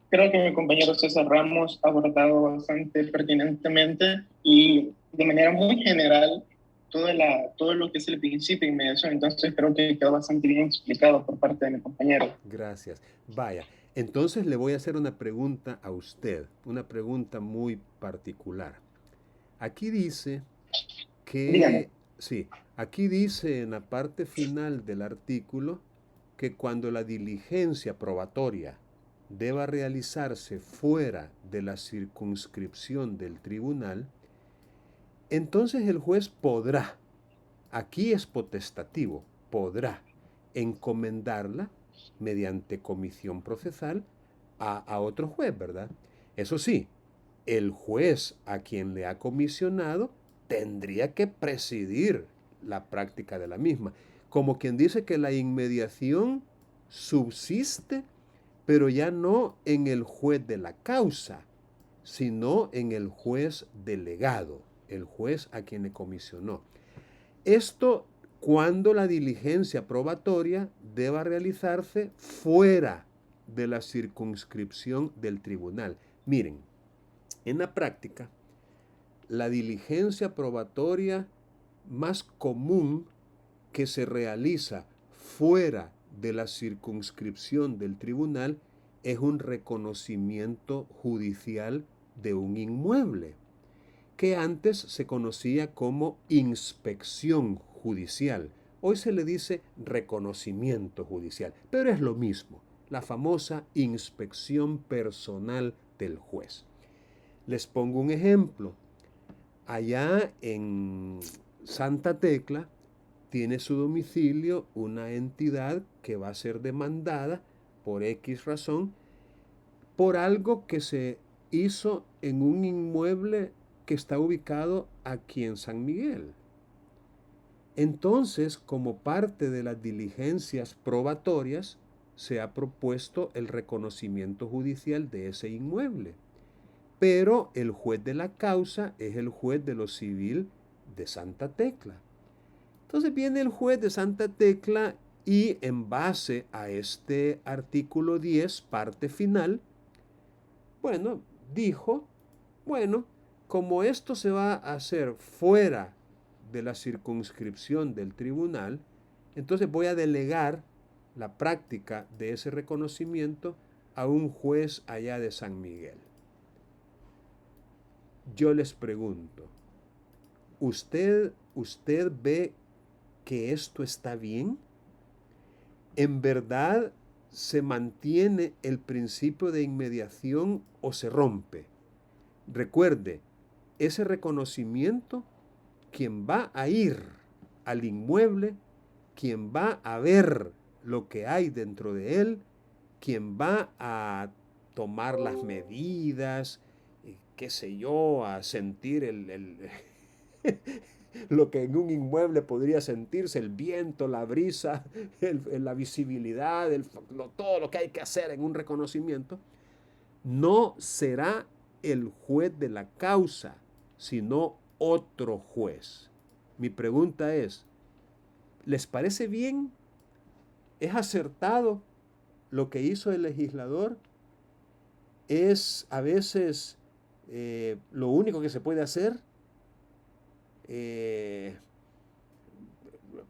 Creo que mi compañero César Ramos ha abordado bastante pertinentemente y de manera muy general todo lo que es el principio de inmediación. Entonces creo que quedó bastante bien explicado por parte de mi compañero. Gracias. Vaya, entonces le voy a hacer una pregunta a usted, una pregunta muy particular. Aquí dice Dígame. sí, aquí dice en la parte final del artículo que cuando la diligencia probatoria deba realizarse fuera de la circunscripción del tribunal, entonces el juez podrá, aquí es potestativo, podrá encomendarla mediante comisión procesal a otro juez, ¿verdad? Eso sí, el juez a quien le ha comisionado tendría que presidir la práctica de la misma. Como quien dice que la inmediación subsiste, pero ya no en el juez de la causa, sino en el juez delegado, el juez a quien le comisionó. Esto cuando la diligencia probatoria deba realizarse fuera de la circunscripción del tribunal. Miren, en la práctica, la diligencia probatoria más común que se realiza fuera de la circunscripción del tribunal es un reconocimiento judicial de un inmueble, que antes se conocía como inspección judicial. Hoy se le dice reconocimiento judicial, pero es lo mismo, la famosa inspección personal del juez. Les pongo un ejemplo. Allá en Santa Tecla tiene su domicilio una entidad que va a ser demandada por X razón por algo que se hizo en un inmueble que está ubicado aquí en San Miguel. Entonces, como parte de las diligencias probatorias, se ha propuesto el reconocimiento judicial de ese inmueble. Pero el juez de la causa es el juez de lo civil de Santa Tecla. Entonces viene el juez de Santa Tecla y en base a este artículo 10, parte final, dijo, como esto se va a hacer fuera de la circunscripción del tribunal, entonces voy a delegar la práctica de ese reconocimiento a un juez allá de San Miguel. Yo les pregunto, ¿usted ve que esto está bien? ¿En verdad se mantiene el principio de inmediación o se rompe? Recuerde, ese reconocimiento, quien va a ir al inmueble, quien va a ver lo que hay dentro de él, quien va a tomar las medidas, qué sé yo, a sentir lo que en un inmueble podría sentirse, el viento, la brisa, la visibilidad, todo lo que hay que hacer en un reconocimiento, no será el juez de la causa, sino otro juez. Mi pregunta es, ¿les parece bien? ¿Es acertado lo que hizo el legislador? ¿Es a veces lo único que se puede hacer?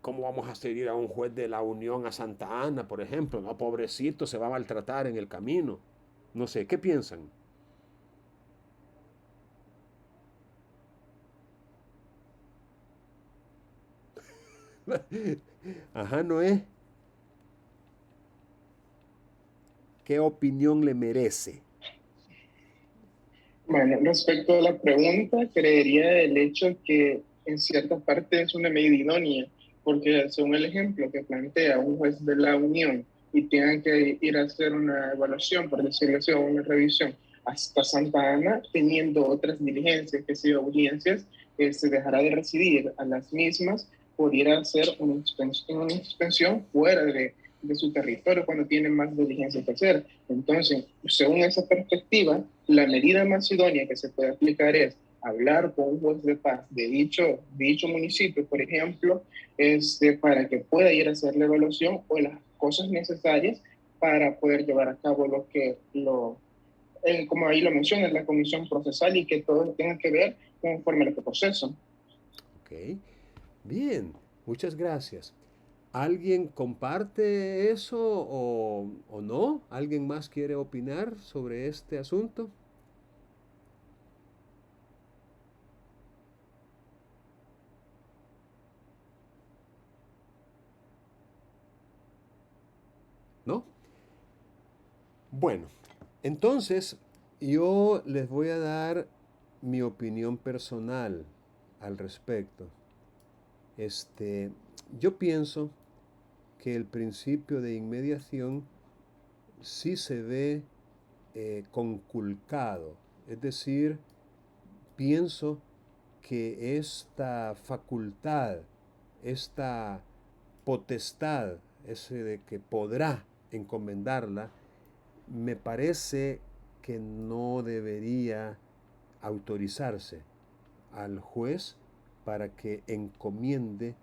¿Cómo vamos a seguir a un juez de la Unión a Santa Ana, por ejemplo? No, pobrecito, se va a maltratar en el camino. No sé, ¿qué piensan? Ajá, Noé. ¿Qué opinión le merece? Bueno, respecto a la pregunta, creería el hecho que en cierta parte es una medida idónea, porque según el ejemplo que plantea un juez de la Unión y tengan que ir a hacer una evaluación, por decirlo así, o una revisión hasta Santa Ana, teniendo otras diligencias, que sea audiencias, se dejará de residir a las mismas por ir a hacer una suspensión fuera de su territorio cuando tienen más diligencias que hacer. Entonces, según esa perspectiva, la medida más idónea que se puede aplicar es hablar con un juez de paz de dicho municipio, por ejemplo, para que pueda ir a hacer la evaluación o las cosas necesarias para poder llevar a cabo como ahí lo menciona, la comisión procesal y que todo tenga que ver conforme a este proceso. Ok, bien, muchas gracias. ¿Alguien comparte eso o no? ¿Alguien más quiere opinar sobre este asunto? ¿No? Bueno, entonces yo les voy a dar mi opinión personal al respecto. Yo pienso que el principio de inmediación sí se ve conculcado. Es decir, pienso que esta facultad, esta potestad, ese de que podrá encomendarla, me parece que no debería autorizarse al juez para que encomiende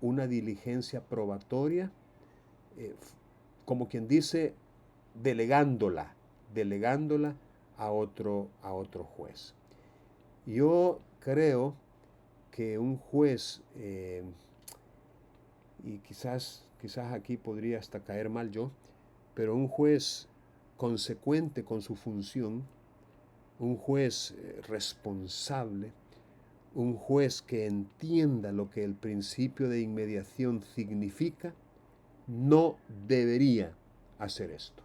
una diligencia probatoria, eh, como quien dice, delegándola a otro juez. Yo creo que un juez, y quizás aquí podría hasta caer mal yo, pero un juez consecuente con su función, un juez responsable, un juez que entienda lo que el principio de inmediación significa, no debería hacer esto.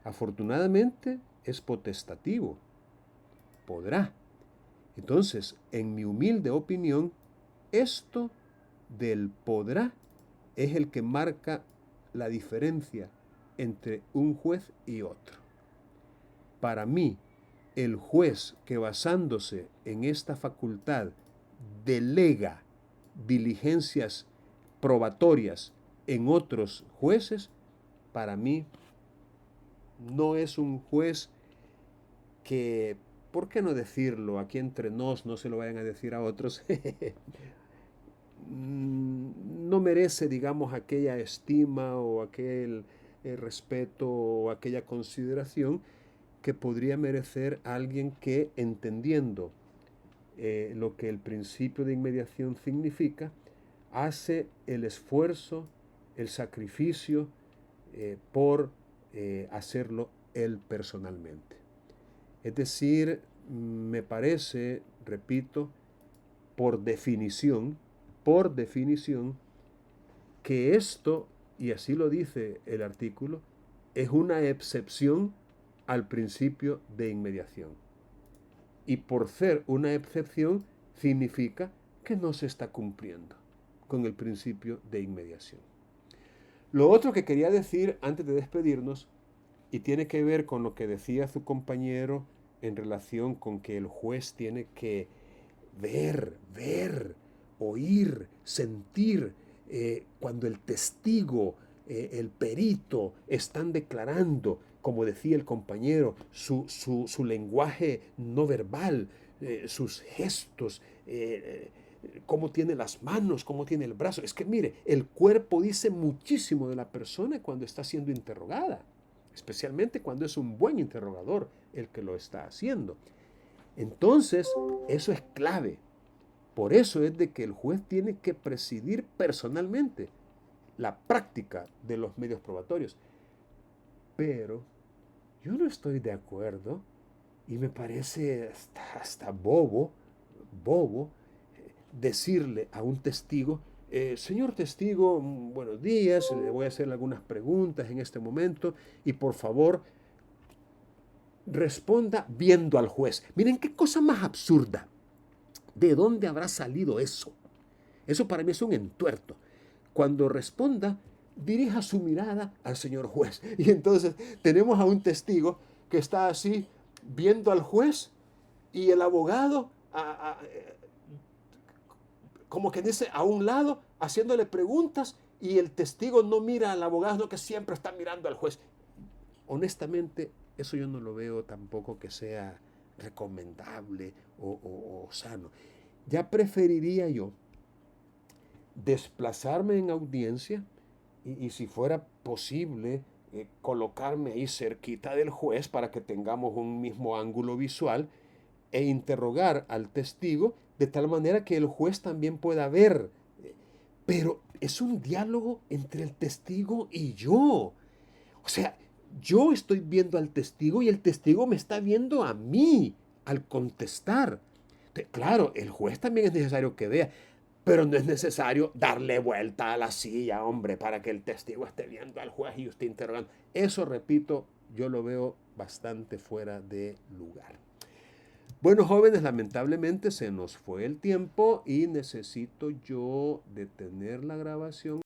Afortunadamente es potestativo, podrá. Entonces, en mi humilde opinión, esto del podrá es el que marca la diferencia entre un juez y otro. Para mí, el juez que basándose en esta facultad delega diligencias probatorias en otros jueces, para mí no es un juez que, ¿por qué no decirlo? Aquí entre nos, no se lo vayan a decir a otros, no merece, digamos, aquella estima o aquel respeto o aquella consideración que podría merecer alguien que, entendiendo lo que el principio de inmediación significa, hace el esfuerzo, el sacrificio por hacerlo él personalmente. Es decir, me parece, repito, por definición, que esto, y así lo dice el artículo, es una excepción al principio de inmediación. Y por ser una excepción, significa que no se está cumpliendo con el principio de inmediación. Lo otro que quería decir antes de despedirnos, y tiene que ver con lo que decía su compañero en relación con que el juez tiene que ver, oír, sentir, cuando el testigo, el perito están declarando, como decía el compañero, su lenguaje no verbal, sus gestos, cómo tiene las manos, cómo tiene el brazo. Es que mire, el cuerpo dice muchísimo de la persona cuando está siendo interrogada, especialmente cuando es un buen interrogador el que lo está haciendo. Entonces, eso es clave. Por eso es de que el juez tiene que presidir personalmente la práctica de los medios probatorios. Pero yo no estoy de acuerdo y me parece hasta bobo, decirle a un testigo, señor testigo, buenos días, le voy a hacer algunas preguntas en este momento y por favor responda viendo al juez. Miren qué cosa más absurda. ¿De dónde habrá salido eso? Eso para mí es un entuerto. Cuando responda, dirija su mirada al señor juez. Y entonces tenemos a un testigo que está así viendo al juez y el abogado como que dice a un lado haciéndole preguntas y el testigo no mira al abogado, sino que siempre está mirando al juez. Honestamente, eso yo no lo veo tampoco que sea recomendable o sano. Ya preferiría yo desplazarme en audiencia y si fuera posible colocarme ahí cerquita del juez para que tengamos un mismo ángulo visual e interrogar al testigo de tal manera que el juez también pueda ver. Pero es un diálogo entre el testigo y yo. O sea, yo estoy viendo al testigo y el testigo me está viendo a mí al contestar. Claro, el juez también es necesario que vea, pero no es necesario darle vuelta a la silla, hombre, para que el testigo esté viendo al juez y usted interrogando. Eso, repito, yo lo veo bastante fuera de lugar. Bueno, jóvenes, lamentablemente se nos fue el tiempo y necesito yo detener la grabación.